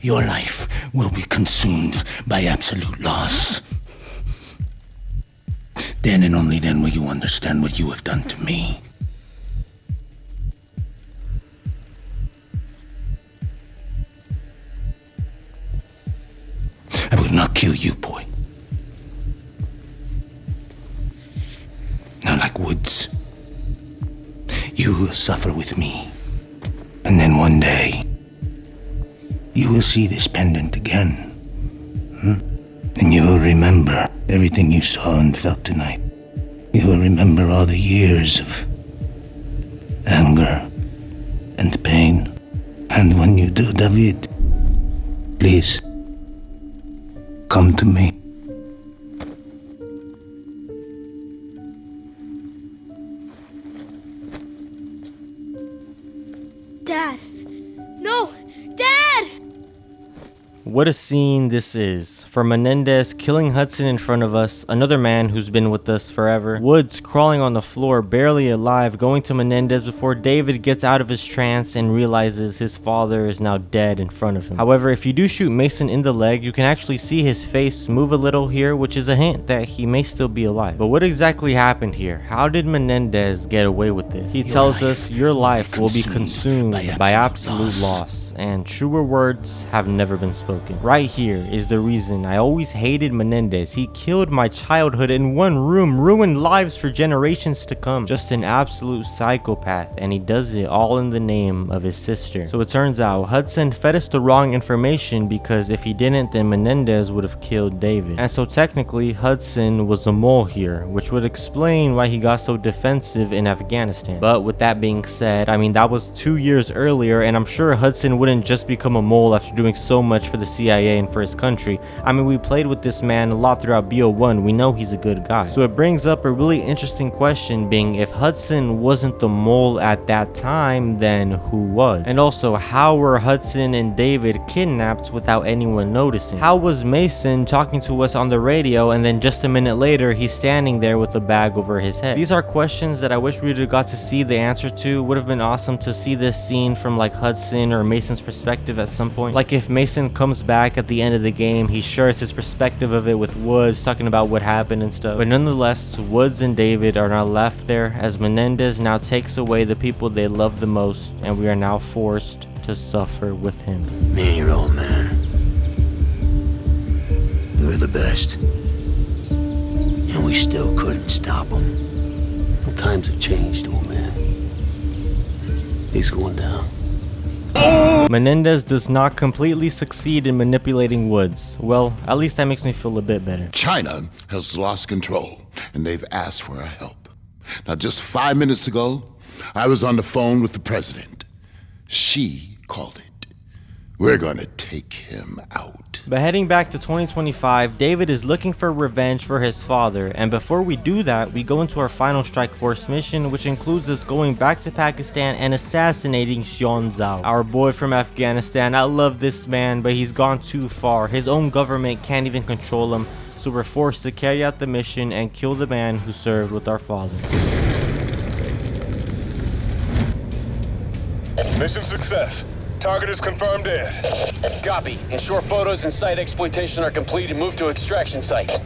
Your life will be consumed by absolute loss. Then and only then will you understand what you have done to me. I would not kill you, boy. Not like Woods. You will suffer with me. And then one day, you will see this pendant again. And you will remember everything you saw and felt tonight. You will remember all the years of anger and pain. And when you do, David, please, come to me. Dad. No! Dad! What a scene this is. For Menendez killing Hudson in front of us, another man who's been with us forever, Woods crawling on the floor barely alive, going to Menendez before David gets out of his trance and realizes his father is now dead in front of him. However, if you do shoot Mason in the leg, you can actually see his face move a little here, which is a hint that he may still be alive. But what exactly happened here? How did Menendez get away with this? He tells us your life will be consumed by absolute loss, and truer words have never been spoken. Right here is the reason I always hated Menendez. He killed my childhood in one room, ruined lives for generations to come. Just an absolute psychopath, and he does it all in the name of his sister. So it turns out Hudson fed us the wrong information, because if he didn't, then Menendez would have killed David. And so technically Hudson was a mole here, which would explain why he got so defensive in Afghanistan. But with that being said, I mean, that was 2 years earlier, and I'm sure Hudson wouldn't just become a mole after doing so much for the CIA and for his country. I mean, we played with this man a lot throughout BO1. We know he's a good guy. So it brings up a really interesting question, being if Hudson wasn't the mole at that time, then who was? And also, how were Hudson and David kidnapped without anyone noticing? How was Mason talking to us on the radio, and then just a minute later he's standing there with a bag over his head? These are questions that I wish we would have got to see the answer to. Would have been awesome to see this scene from like Hudson or Mason's Mason's perspective at some point. Like if Mason comes back at the end of the game, he shares his perspective of it with Woods, talking about what happened and stuff. But nonetheless, Woods and David are now left there as Menendez now takes away the people they love the most, and we are now forced to suffer with him. Me and your old man. We were the best. And we still couldn't stop him. The times have changed, old man. He's going down. Menendez does not completely succeed in manipulating Woods. Well, at least that makes me feel a bit better. China has lost control, and they've asked for our help. Now, just 5 minutes ago, I was on the phone with the president. She called it. We're gonna take him out. But heading back to 2025, David is looking for revenge for his father, and before we do that, we go into our final Strike Force mission, which includes us going back to Pakistan and assassinating Xion Zhao, our boy from Afghanistan. I love this man, but he's gone too far. His own government can't even control him, so we're forced to carry out the mission and kill the man who served with our father. Mission success. Target is confirmed dead. Copy. Ensure photos and site exploitation are complete and move to extraction site.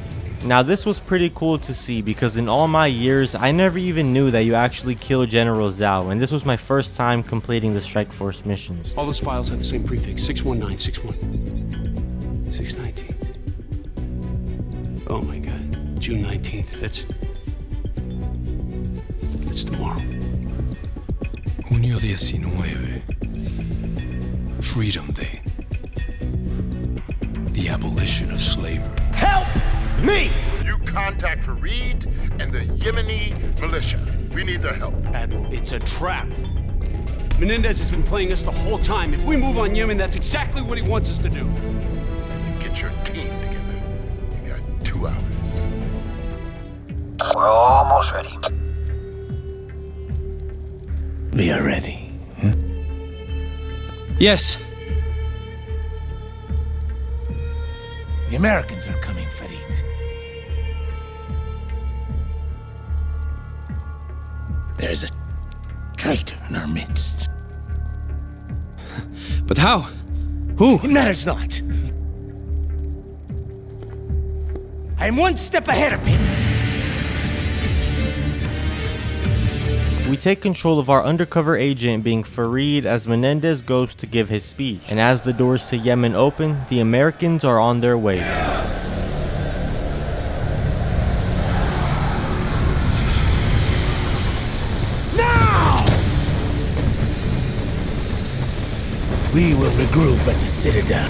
Now this was pretty cool to see because in all my years, I never even knew that you actually kill General Zhao, and this was my first time completing the Strike Force missions. All those files have the same prefix, 61961. 619. Oh my god. June 19th. That's tomorrow. Junio 19. Freedom Day. The abolition of slavery. Help me! You contact Fareed and the Yemeni militia. We need their help. Admiral, it's a trap. Menendez has been playing us the whole time. If we move on Yemen, that's exactly what he wants us to do. Get your team together. You got 2 hours. We're almost ready. We are ready. Yes. The Americans are coming, Fareed. There's a traitor in our midst. But how? Who? It matters not. I'm one step ahead of him. We take control of our undercover agent being Fareed as Menendez goes to give his speech. And as the doors to Yemen open, the Americans are on their way. Now! We will regroup at the Citadel.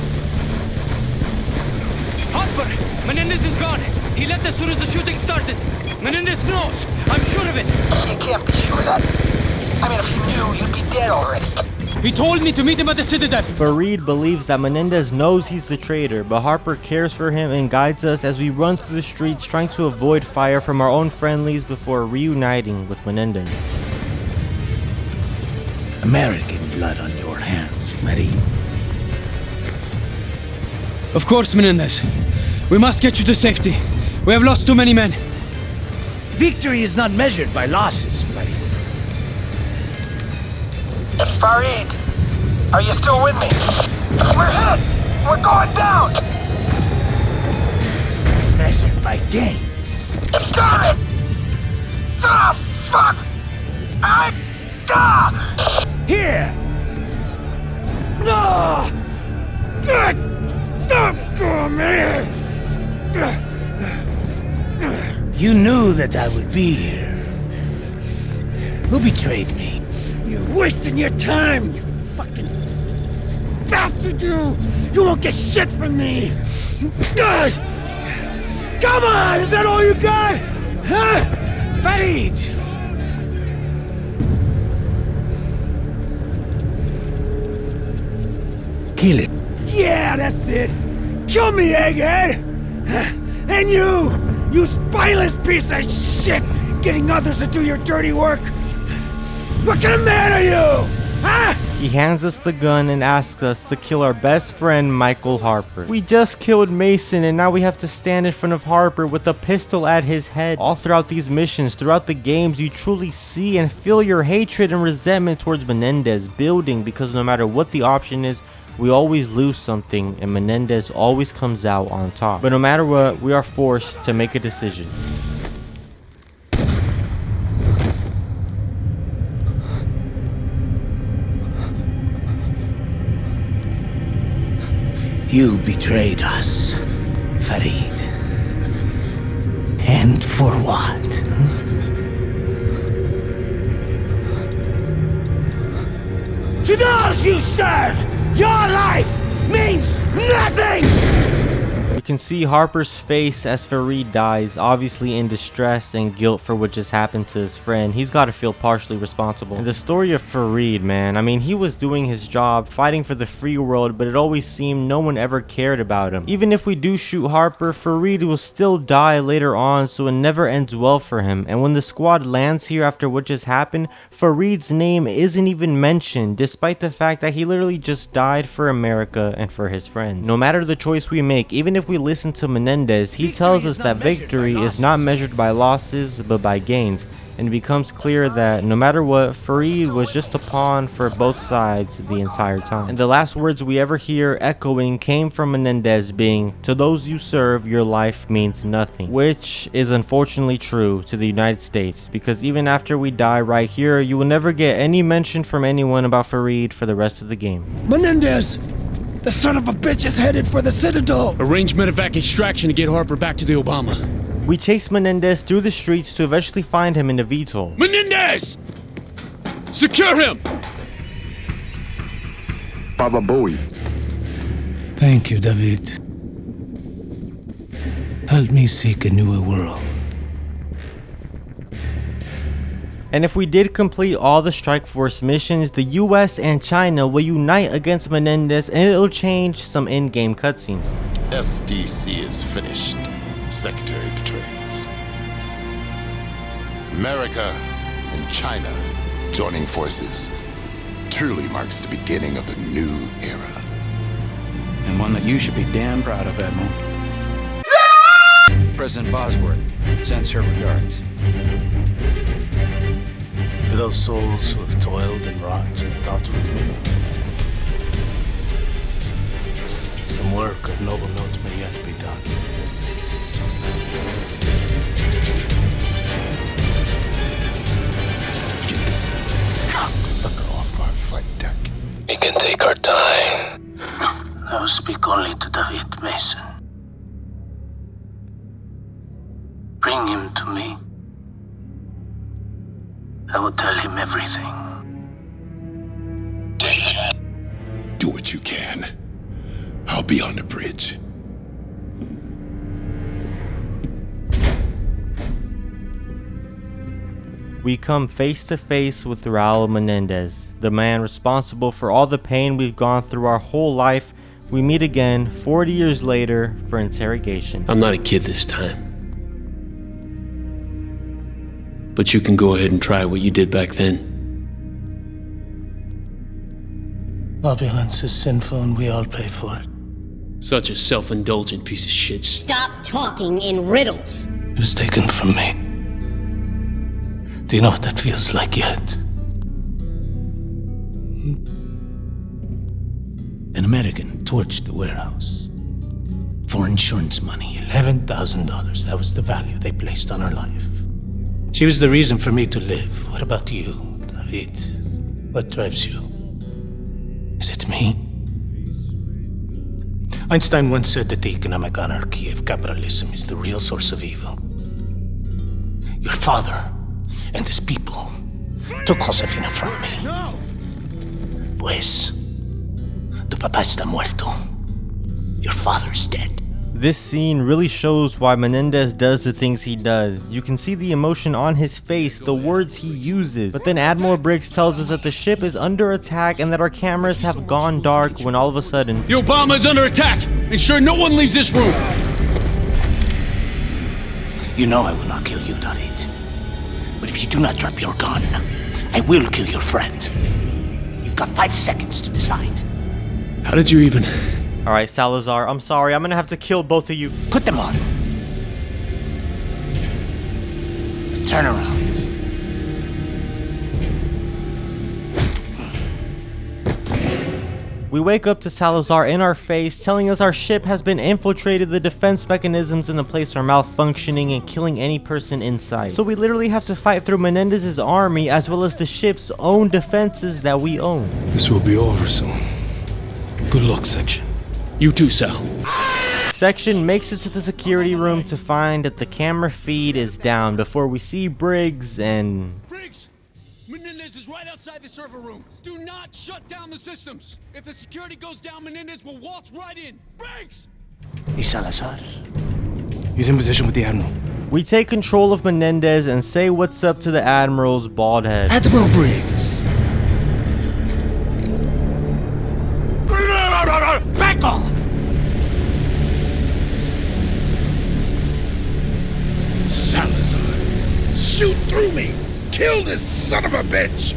Hotspur! Menendez is gone! He left as soon as the shooting started! Menendez knows! I'm sure of it! You can't be sure of that. I mean, if you knew, you'd be dead already. He told me to meet him at the Citadel! Fareed believes that Menendez knows he's the traitor, but Harper cares for him and guides us as we run through the streets trying to avoid fire from our own friendlies before reuniting with Menendez. American blood on your hands, Fareed. Of course, Menendez. We must get you to safety. We have lost too many men. Victory is not measured by losses, Fareed. Fareed, are you still with me? We're hit! We're going down! It's measured by gains. Damn it! Ah, fuck! Here! No! Good! Don't go, man! You knew that I would be here. Who betrayed me? You're wasting your time, you fucking bastard, you! You won't get shit from me! God! Come on! Is that all you got? Huh? Fareed! Kill it. Yeah, that's it! Kill me, egghead! And you spineless piece of shit! Getting others to do your dirty work! What kind of man are you? Huh? He hands us the gun and asks us to kill our best friend, Michael Harper. We just killed Mason and now we have to stand in front of Harper with a pistol at his head. All throughout these missions, throughout the games, you truly see and feel your hatred and resentment towards Menendez building, because no matter what the option is, we always lose something and Menendez always comes out on top. But no matter what, we are forced to make a decision. You betrayed us, Farid. And for what? To those you serve, your life means nothing! We can see Harper's face as Farid dies, obviously in distress and guilt for what just happened to his friend. He's got to feel partially responsible. And the story of Farid, man, I mean, he was doing his job, fighting for the free world, but it always seemed no one ever cared about him. Even if we do shoot Harper, Farid will still die later on, so it never ends well for him. And when the squad lands here after what just happened, Farid's name isn't even mentioned, despite the fact that he literally just died for America and for his friends. No matter the choice we make, even if we listen to Menendez, he tells us that victory is not measured by losses but by gains, and it becomes clear that no matter what, Farid was just a pawn for both sides the entire time. And the last words we ever hear echoing came from Menendez being, "To those you serve, your life means nothing," which is unfortunately true to the United States, because even after we die right here, you will never get any mention from anyone about Farid for the rest of the game. Menendez! The son of a bitch is headed for the Citadel! Arrange medevac extraction to get Harper back to the Obama. We chase Menendez through the streets to eventually find him in a VTOL. Menendez! Secure him! Baba Booey. Thank you, David. Help me seek a newer world. And if we did complete all the Strike Force missions, the US and China will unite against Menendez and it'll change some in-game cutscenes. SDC is finished, Secretary Petraeus. America and China joining forces truly marks the beginning of a new era. And one that you should be damn proud of, Admiral. President Bosworth sends her regards. For those souls who have toiled and wrought and thought with me, some work of noble note may yet be done. Get this cocksucker off my flight deck. We can take our time. I will speak only to David Mason. Bring him to me. I will tell him everything. David, do what you can. I'll be on the bridge. We come face to face with Raul Menendez, the man responsible for all the pain we've gone through our whole life. We meet again 40 years later for interrogation. I'm not a kid this time. But you can go ahead and try what you did back then. Opulence is sinful and we all pay for it. Such a self-indulgent piece of shit. Stop talking in riddles. It was taken from me. Do you know what that feels like yet? An American torched the warehouse. For insurance money, $11,000. That was the value they placed on her life. She was the reason for me to live. What about you, David? What drives you? Is it me? Einstein once said that the economic anarchy of capitalism is the real source of evil. Your father and his people took Josefina from me. Pues, tu papá está muerto. Your father's dead. This scene really shows why Menendez does the things he does. You can see the emotion on his face, the words he uses. But then Admiral Briggs tells us that the ship is under attack and that our cameras have gone dark when all of a sudden... The Obama is under attack! Ensure no one leaves this room! You know I will not kill you, David. But if you do not drop your gun, I will kill your friend. You've got 5 seconds to decide. How did you even... Alright, Salazar, I'm sorry. I'm gonna have to kill both of you. Put them on. Turn around. We wake up to Salazar in our face, telling us our ship has been infiltrated, the defense mechanisms in the place are malfunctioning and killing any person inside. So we literally have to fight through Menendez's army as well as the ship's own defenses that we own. This will be over soon. Good luck, Section. You too, Sal. Section makes it to the security room to find that the camera feed is down before we see Briggs and... Briggs! Menendez is right outside the server room. Do not shut down the systems. If the security goes down, Menendez will waltz right in. Briggs! He's Salazar. He's in position with the Admiral. We take control of Menendez and say what's up to the Admiral's bald head. Admiral Briggs! Back off! Salazar, shoot through me! Kill this son of a bitch!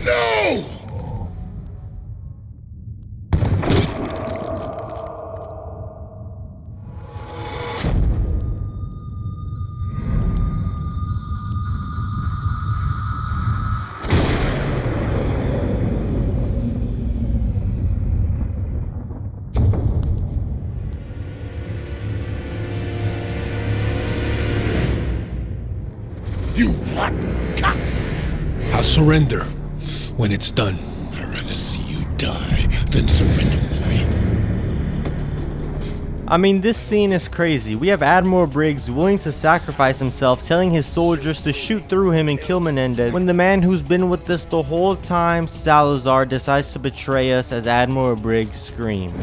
No! You rotten cocks! I'll surrender when it's done. I'd rather see you die than surrender, boy. I mean, this scene is crazy. We have Admiral Briggs willing to sacrifice himself, telling his soldiers to shoot through him and kill Menendez, when the man who's been with us the whole time, Salazar, decides to betray us as Admiral Briggs screams.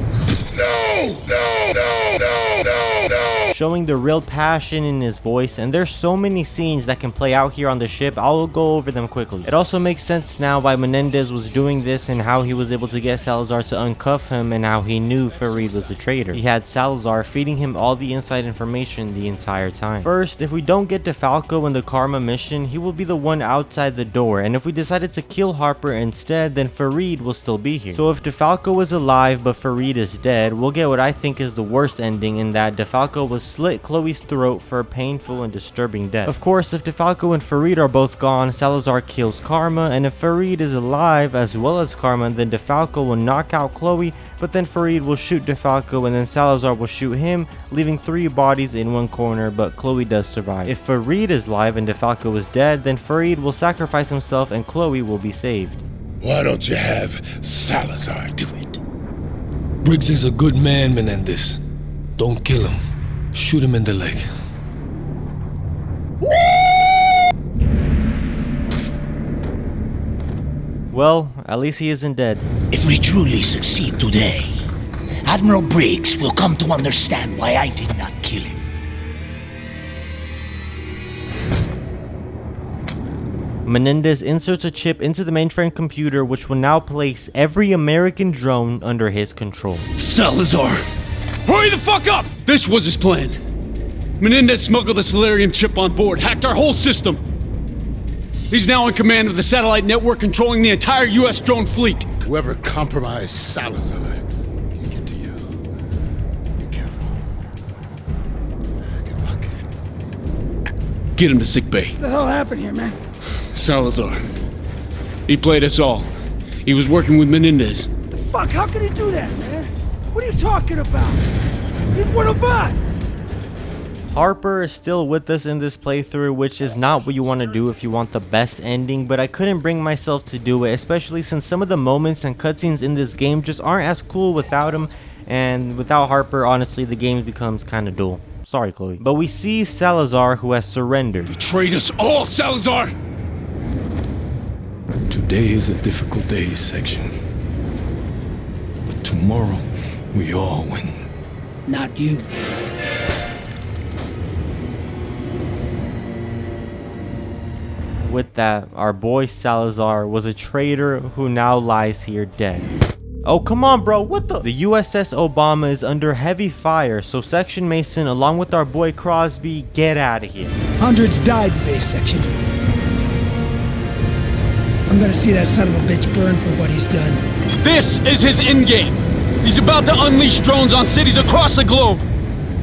No! No! No! No! No! No! Showing the real passion in his voice, and there's so many scenes that can play out here on the ship. I'll go over them quickly. It also makes sense now why Menendez was doing this and how he was able to get Salazar to uncuff him and how he knew Farid was a traitor. He had Salazar feeding him all the inside information the entire time. First, if we don't get DeFalco in the Karma mission, he will be the one outside the door, and if we decided to kill Harper instead, then Farid will still be here. So if DeFalco is alive but Farid is dead, we'll get what I think is the worst ending, in that DeFalco was slit Chloe's throat for a painful and disturbing death. Of course, if DeFalco and Farid are both gone, Salazar kills Karma, and if Farid is alive as well as Karma, then DeFalco will knock out Chloe, but then Farid will shoot DeFalco and then Salazar will shoot him, leaving 3 bodies in one corner, but Chloe does survive. If Farid is alive and DeFalco is dead, then Farid will sacrifice himself and Chloe will be saved. Why don't you have Salazar do it? Briggs is a good man, Menendez. Don't kill him. Shoot him in the leg. Well, at least he isn't dead. If we truly succeed today, Admiral Briggs will come to understand why I did not kill him. Menendez inserts a chip into the mainframe computer, which will now place every American drone under his control. Salazar! Hurry the fuck up! This was his plan. Menendez smuggled the Solarium chip on board, hacked our whole system. He's now in command of the satellite network, controlling the entire U.S. drone fleet. Whoever compromised Salazar can get to you. Be careful. Good luck. Get him to sickbay. What the hell happened here, man? Salazar. He played us all. He was working with Menendez. The fuck? How could he do that, man? What are you talking about? He's one of us! Harper is still with us in this playthrough, which is not what you want to do if you want the best ending, but I couldn't bring myself to do it, especially since some of the moments and cutscenes in this game just aren't as cool without him, and without Harper, honestly, the game becomes kind of dull. Sorry, Chloe. But we see Salazar, who has surrendered. Betrayed us all, Salazar! Today is a difficult day, Section. But tomorrow, we all win. Not you. With that, our boy Salazar was a traitor who now lies here dead. Oh, come on, bro. What the? The USS Obama is under heavy fire, so Section Mason, along with our boy Crosby, get out of here. Hundreds died today, Section. I'm gonna see that son of a bitch burn for what he's done. This is his endgame. He's about to unleash drones on cities across the globe.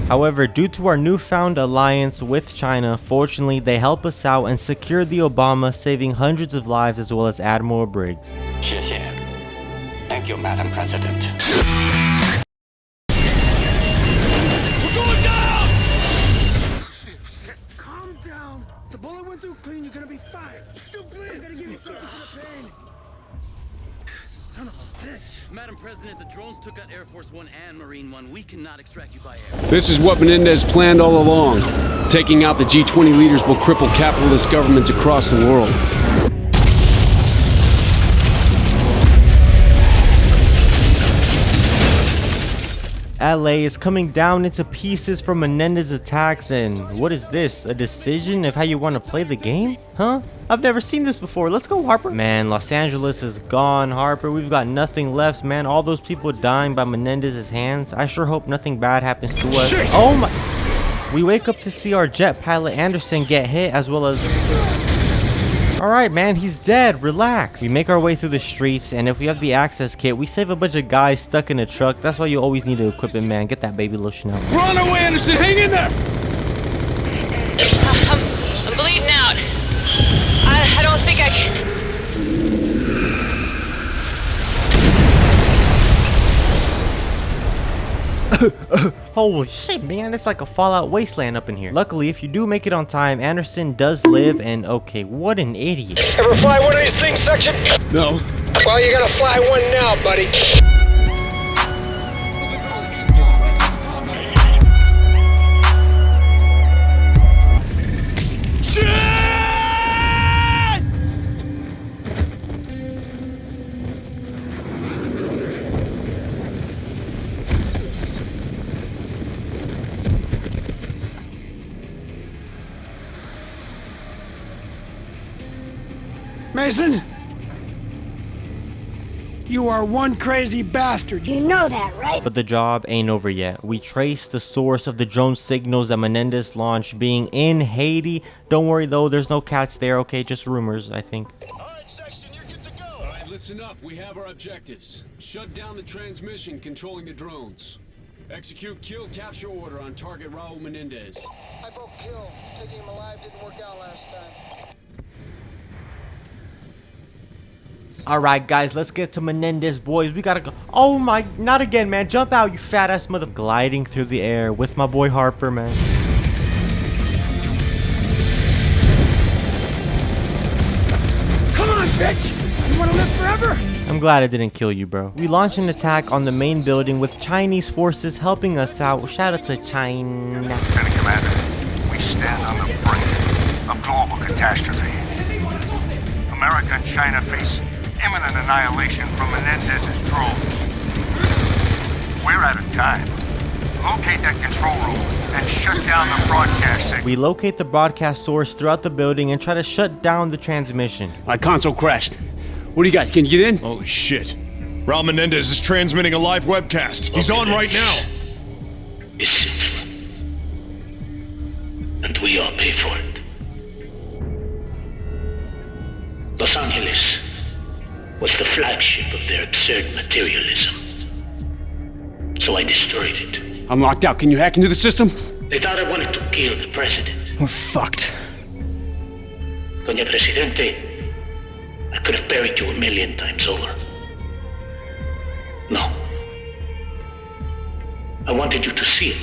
However, due to our newfound alliance with China, fortunately they help us out and secured the Obama, saving hundreds of lives as well as Admiral Briggs. 谢谢. Thank you, Madam President. We're going down! Calm down. The bullet went through clean. You're gonna be fine. Still bleeding. I'm gonna give you something for the pain. Son of a bitch. Madam President, the drones took out Air Force One and Marine One. We cannot extract you by air. This is what Menendez planned all along. Taking out the G20 leaders will cripple capitalist governments across the world. LA is coming down into pieces from Menendez's attacks, and what is this? A decision of how you want to play the game? Huh? I've never seen this before. Let's go, Harper. Man, Los Angeles is gone, Harper. We've got nothing left, man. All those people dying by Menendez's hands. I sure hope nothing bad happens to us. Oh my... We wake up to see our jet pilot Anderson get hit, as well as... Alright, man, he's dead. Relax. We make our way through the streets, and if we have the access kit, we save a bunch of guys stuck in a truck. That's why you always need to equip it, man. Get that baby lotion out. We're on our way, Anderson. Hang in there! I'm bleeding out. I don't think I can... Holy shit, man, it's like a Fallout wasteland up in here. Luckily, if you do make it on time, Anderson does live, and okay, what an idiot. Ever fly one of these things, Section? No. Well, you're gonna fly one now, buddy. Mason? You are one crazy bastard. You know that, right? But the job ain't over yet. We trace the source of the drone signals that Menendez launched being in Haiti. Don't worry though, there's no cats there, okay? Just rumors, I think. Alright, listen up. We have our objectives. Shut down the transmission controlling the drones. Execute kill capture order on target Raul Menendez. I broke kill. Taking him alive didn't work out last time. Alright guys, let's get to Menendez, boys. We gotta go. Oh my, not again, man. Jump out, you fat ass mother. Gliding through the air with my boy Harper, man. Come on, bitch! You wanna live forever? I'm glad it didn't kill you, bro. We launch an attack on the main building with Chinese forces helping us out. Shout out to China. Lieutenant Commander, we stand on the brink of global catastrophe. America and China face imminent annihilation from Menendez's drones. We're out of time. Locate that control room and shut down the broadcast signal. We locate the broadcast source throughout the building and try to shut down the transmission. My console crashed. What do you got? Can you get in? Holy shit. Raul Menendez is transmitting a live webcast. He's on right now. It's sinful. And we all pay for it. Los Angeles was the flagship of their absurd materialism. So I destroyed it. I'm locked out. Can you hack into the system? They thought I wanted to kill the president. We're fucked. Doña Presidente, I could have buried you 1,000,000 times over. No. I wanted you to see it.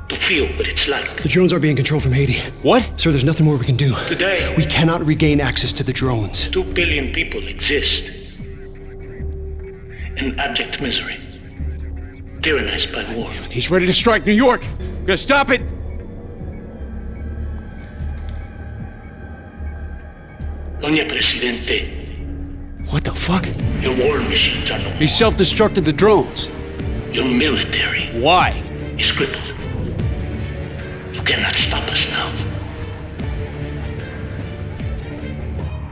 To feel what it's like. The drones are being controlled from Haiti. What? Sir, there's nothing more we can do. Today, we cannot regain access to the drones. 2 billion people exist in abject misery, tyrannized by war. He's ready to strike New York. Gotta stop it. Doña Presidente. What the fuck? Your war machines are no more. He self-destructed the drones. Your military. Why? Is crippled. You cannot stop us now.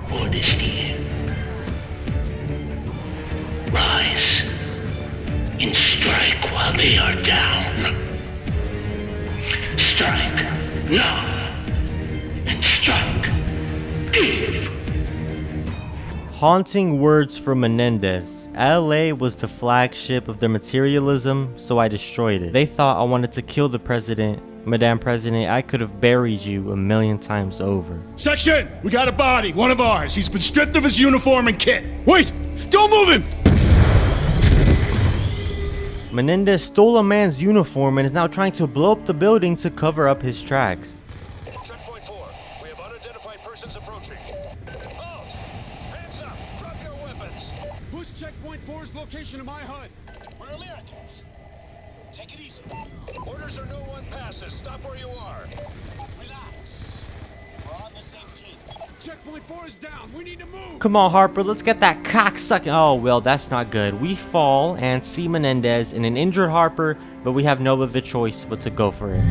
Cordis Die. They are down. Strike now. And strike deep. Haunting words from Menendez. LA was the flagship of their materialism, so I destroyed it. They thought I wanted to kill the president. Madame President, I could have buried you 1,000,000 times over. Section! We got a body, one of ours. He's been stripped of his uniform and kit. Wait! Don't move him! Menendez stole a man's uniform and is now trying to blow up the building to cover up his tracks. Checkpoint 4. We have unidentified persons approaching. Oh! Hands up! Drop your weapons! Push checkpoint 4's location to my HUD. We're Americans. Take it easy. Orders are no one passes. Stop where you are. Relax. We're on the same team. Checkpoint 4 is down. We need to move. Come on, Harper, let's get that cocksucking. Oh, well, that's not good. We fall and see Menendez and an injured Harper, but we have no other choice but to go for it.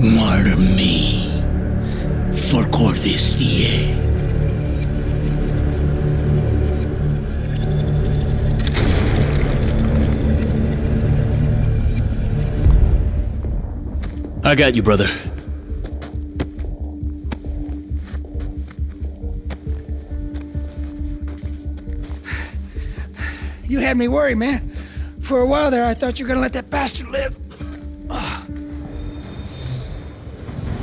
Martyr me for Cordis Die. I got you, brother. You had me worried, man. For a while there, I thought you were gonna let that bastard live.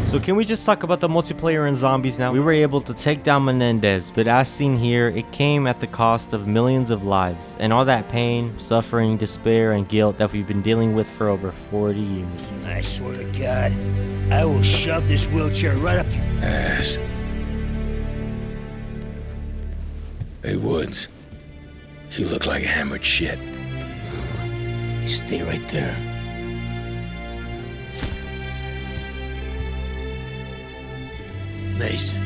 So can we just talk about the multiplayer and zombies now? We were able to take down Menendez, but as seen here, it came at the cost of millions of lives and all that pain, suffering, despair, and guilt that we've been dealing with for over 40 years. I swear to God, I will shove this wheelchair right up your ass. Hey, Woods. You look like hammered shit. You stay right there. Mason,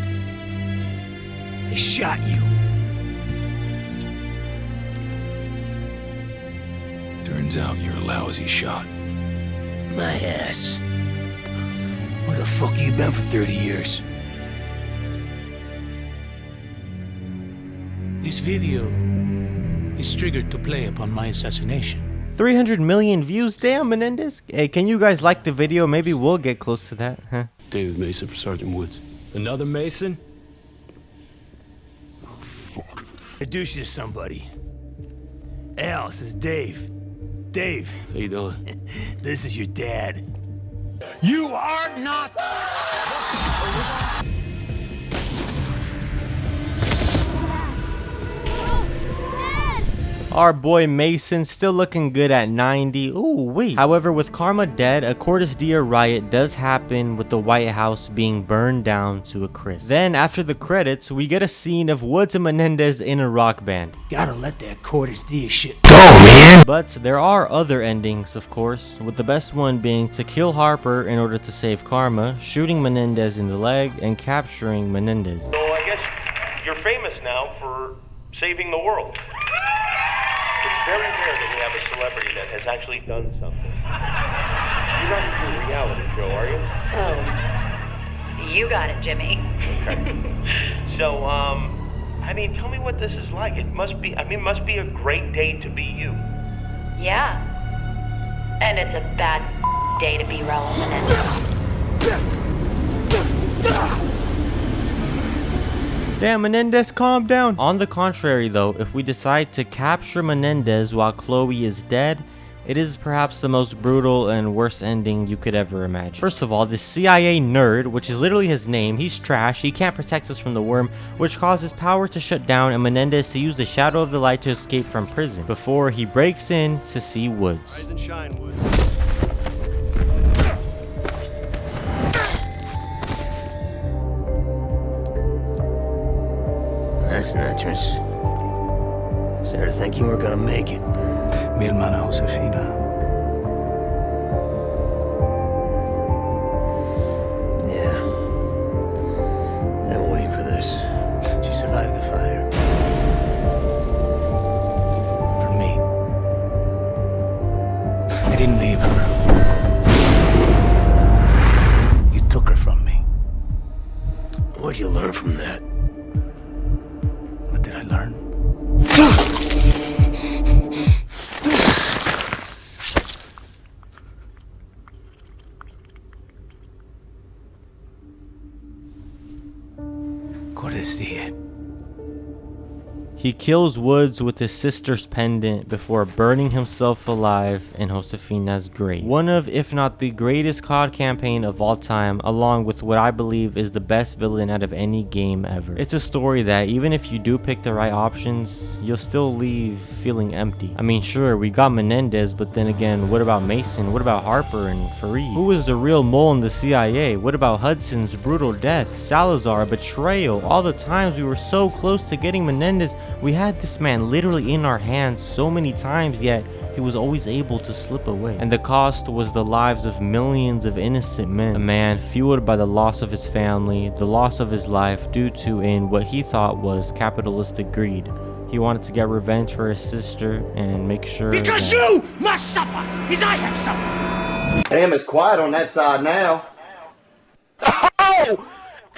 I shot you. Turns out you're a lousy shot. My ass. Where the fuck you been for 30 years? This video is triggered to play upon my assassination. 300 million views? Damn, Menendez. Hey, can you guys like the video? Maybe we'll get close to that, huh? David Mason for Sergeant Woods. Another Mason? Introduce you to somebody. Al, this is Dave. Dave. How you doing? This is your dad. You are not. Our boy Mason still looking good at 90. Ooh, wait. However, with Karma dead, a Cordis Die riot does happen with the White House being burned down to a crisp. Then, after the credits, we get a scene of Woods and Menendez in a rock band. Gotta let that Cordis Die shit go, man. But there are other endings, of course, with the best one being to kill Harper in order to save Karma, shooting Menendez in the leg, and capturing Menendez. So I guess you're famous now for saving the world. It's very rare that we have a celebrity that has actually done something. You're not into a reality show, are you? Oh, you got it, Jimmy. Okay. So, I mean, tell me what this is like. It must be a great day to be you. Yeah. And it's a bad day to be Raul Menendez. Damn, Menendez, calm down. On the contrary though, if we decide to capture Menendez while Chloe is dead, it is perhaps the most brutal and worst ending you could ever imagine. First of all, this CIA nerd, which is literally his name, he's trash, he can't protect us from the worm, which causes power to shut down and Menendez to use the shadow of the light to escape from prison, before he breaks in to see Woods. Rise and shine, Woods. That's an entrance. Started thinking we're gonna make it. Mi hermana Josefina. Yeah. I've been waiting for this. She survived the fire. learn from that? What did I learn? Cordis Die. He kills Woods with his sister's pendant before burning himself alive in Josefina's grave. One of, if not the greatest COD campaign of all time, along with what I believe is the best villain out of any game ever. It's a story that even if you do pick the right options, you'll still leave feeling empty. I mean, sure, we got Menendez, but then again, what about Mason? What about Harper and Fareed? Who was the real mole in the CIA? What about Hudson's brutal death, Salazar, betrayal, all the times we were so close to getting Menendez? We had this man literally in our hands so many times, yet he was always able to slip away. And the cost was the lives of millions of innocent men. A man fueled by the loss of his family, the loss of his life due to in what he thought was capitalistic greed. He wanted to get revenge for his sister and make sure Because you must suffer as I have suffered. Damn, it's quiet on that side now. Oh!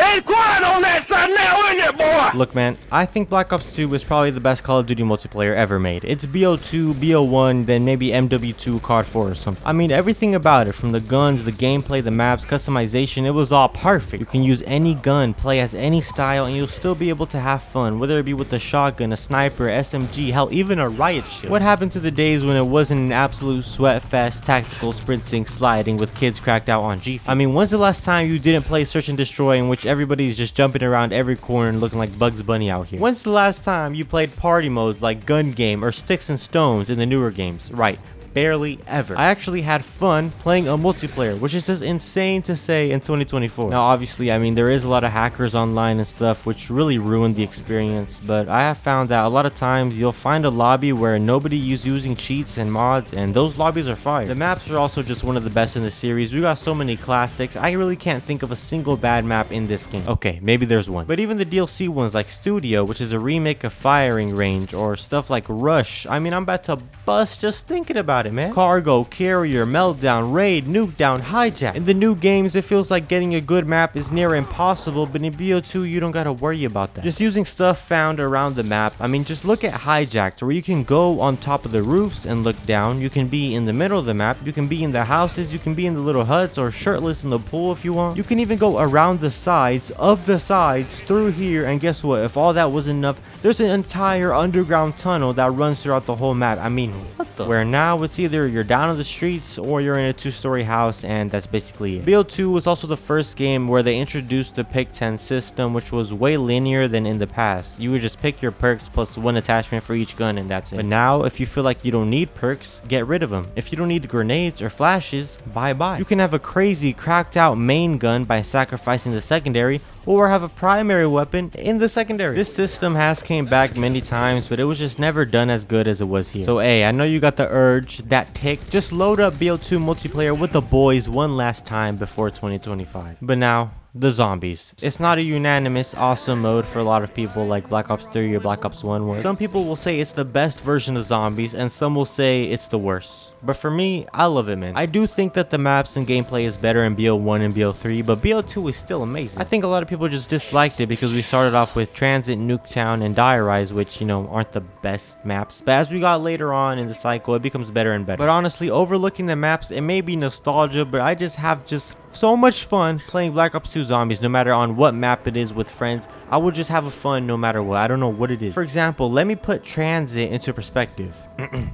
It's quiet on that side now, isn't it, boy? Look, man, I think Black Ops 2 is probably the best Call of Duty multiplayer ever made. It's BO2, BO1, then maybe MW2, COD 4 or something. I mean, everything about it, from the guns, the gameplay, the maps, customization, it was all perfect. You can use any gun, play as any style, and you'll still be able to have fun, whether it be with a shotgun, a sniper, SMG, hell, even a riot shield. What happened to the days when it wasn't an absolute sweat fest, tactical sprinting, sliding with kids cracked out on G? I mean, when's the last time you didn't play Search and Destroy, in which everybody's just jumping around every corner and looking like Bugs Bunny out here? When's the last time you played party modes like Gun Game or Sticks and Stones in the newer games? Right. Barely ever. I actually had fun playing a multiplayer, which is just insane to say in 2024. Now, obviously, I mean, there is a lot of hackers online and stuff, which really ruined the experience, but I have found that a lot of times you'll find a lobby where nobody is using cheats and mods, and those lobbies are fire. The maps are also just one of the best in the series. We got so many classics. I really can't think of a single bad map in this game. Okay, maybe there's one. But even the DLC ones like Studio, which is a remake of Firing Range, or stuff like Rush, I mean, I'm about to bust just thinking about it, man. Cargo, Carrier, Meltdown, Raid, Nukedown, Hijack. In the new games, it feels like getting a good map is near impossible, but in BO2, you don't gotta worry about that. Just using stuff found around the map. I mean, just look at Hijacked, where you can go on top of the roofs and look down. You can be in the middle of the map. You can be in the houses. You can be in the little huts or shirtless in the pool if you want. You can even go around the sides of the sides through here, and guess what? If all that wasn't enough, there's an entire underground tunnel that runs throughout the whole map. I mean, what the? Where now it's either you're down on the streets or you're in a 2-story house, and that's basically it. BO2 was also the first game where they introduced the pick 10 system, which was way linear than in the past. You would just pick your perks plus one attachment for each gun, and that's it. But now, if you feel like you don't need perks, get rid of them. If you don't need grenades or flashes, bye-bye. You can have a crazy cracked out main gun by sacrificing the secondary, or have a primary weapon in the secondary. This system has came back many times, but it was just never done as good as it was here. So hey, I know you got the urge, that tick, just load up BO2 multiplayer with the boys one last time before 2025. But now, the zombies. It's not a unanimous awesome mode for a lot of people like Black Ops 3 or Black Ops 1 was. Some people will say it's the best version of zombies, and some will say it's the worst. But for me, I love it, man. I do think that the maps and gameplay is better in BO1 and BO3, but BO2 is still amazing. I think a lot of people just disliked it because we started off with Transit, Nuketown, and Die Rise, which, you know, aren't the best maps. But as we got later on in the cycle, it becomes better and better. But honestly, overlooking the maps, it may be nostalgia, but I just have so much fun playing Black Ops 2 Zombies, no matter on what map it is with friends. I would just have a fun no matter what. I don't know what it is. For example, let me put Transit into perspective.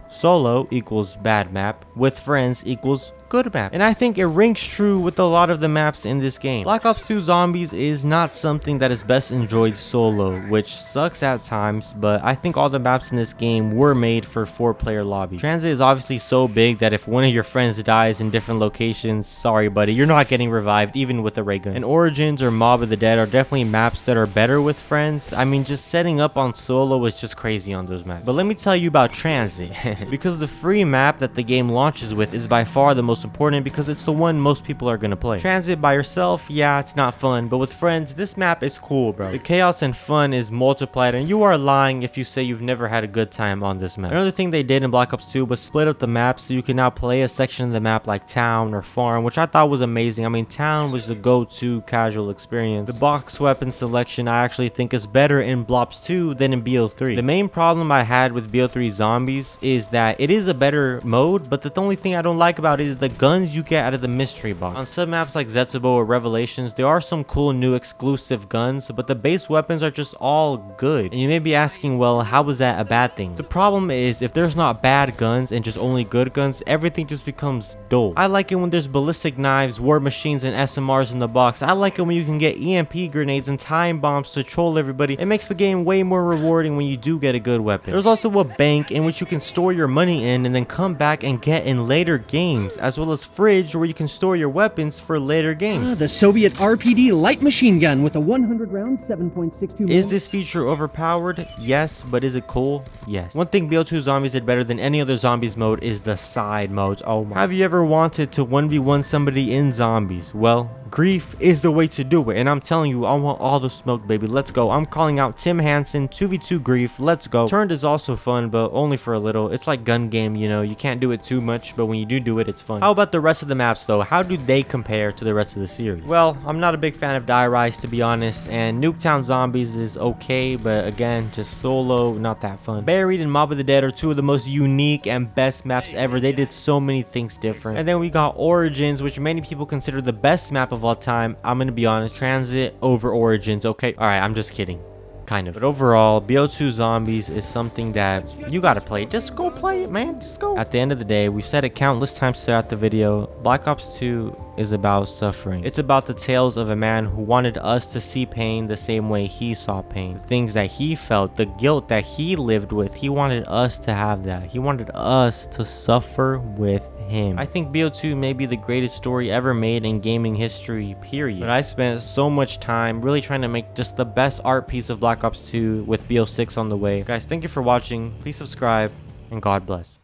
Solo equals bad map, with friends equals good map. And I think it rings true with a lot of the maps in this game. Black Ops 2 Zombies is not something that is best enjoyed solo, which sucks at times, but I think all the maps in this game were made for 4-player lobbies. Transit is obviously so big that if one of your friends dies in different locations, sorry buddy, you're not getting revived even with a ray gun. And Origins or Mob of the Dead are definitely maps that are better with friends. I mean, just setting up on solo is just crazy on those maps. But let me tell you about Transit, because the free map that the game launches with is by far the most most important because it's the one most people are gonna play. Transit by yourself, yeah, it's not fun, but with friends, this map is cool, bro. The chaos and fun is multiplied, and you are lying if you say you've never had a good time on this map. Another thing they did in Black Ops 2 was split up the map so you can now play a section of the map like town or farm, which I thought was amazing. I mean, town was the go-to casual experience. The box weapon selection I actually think is better in Blops 2 than in BO3. The main problem I had with BO3 Zombies is that it is a better mode, but the only thing I don't like about it is the guns you get out of the mystery box. On some maps like Zetsubo or Revelations, there are some cool new exclusive guns, but the base weapons are just all good. And you may be asking, well, how is that a bad thing? The problem is, if there's not bad guns and just only good guns, everything just becomes dull. I like it when there's ballistic knives, war machines, and SMRs in the box. I like it when you can get EMP grenades and time bombs to troll everybody. It makes the game way more rewarding when you do get a good weapon. There's also a bank in which you can store your money in and then come back and get in later games, as well as fridge where you can store your weapons for later games. The Soviet RPD light machine gun with a 100 round 7.62. Is this feature overpowered? Yes, but is it cool? Yes. One thing BO2 Zombies did better than any other Zombies mode is the side modes. Oh my. Have you ever wanted to 1v1 somebody in Zombies? Well, grief is the way to do it, and I'm telling you, I want all the smoke, baby. Let's go. I'm calling out Tim Hansen, 2v2 grief. Let's go. Turned is also fun, but only for a little. It's like gun game, you know, you can't do it too much, but when you do it, it's fun. How about the rest of the maps though? How do they compare to the rest of the series? Well, I'm not a big fan of Die Rise, to be honest, and Nuketown Zombies is okay, but again, just solo, not that fun. Buried and Mob of the Dead are two of the most unique and best maps ever. They did so many things different. And then we got Origins, which many people consider the best map of all time. I'm gonna be honest, Transit over Origins. Okay, all right, I'm just kidding, kind of. But overall, BO2 Zombies is something that you gotta play. Just go play it, man. Just go. At the end of the day, we've said it countless times throughout the video, Black Ops 2 is about suffering. It's about the tales of a man who wanted us to see pain the same way he saw pain. The things that he felt, the guilt that he lived with, he wanted us to have that. He wanted us to suffer with him. I think BO2 may be the greatest story ever made in gaming history, period. But I spent so much time really trying to make just the best art piece of Black Ops 2 with BO6 on the way. Guys, thank you for watching. Please subscribe, and God bless.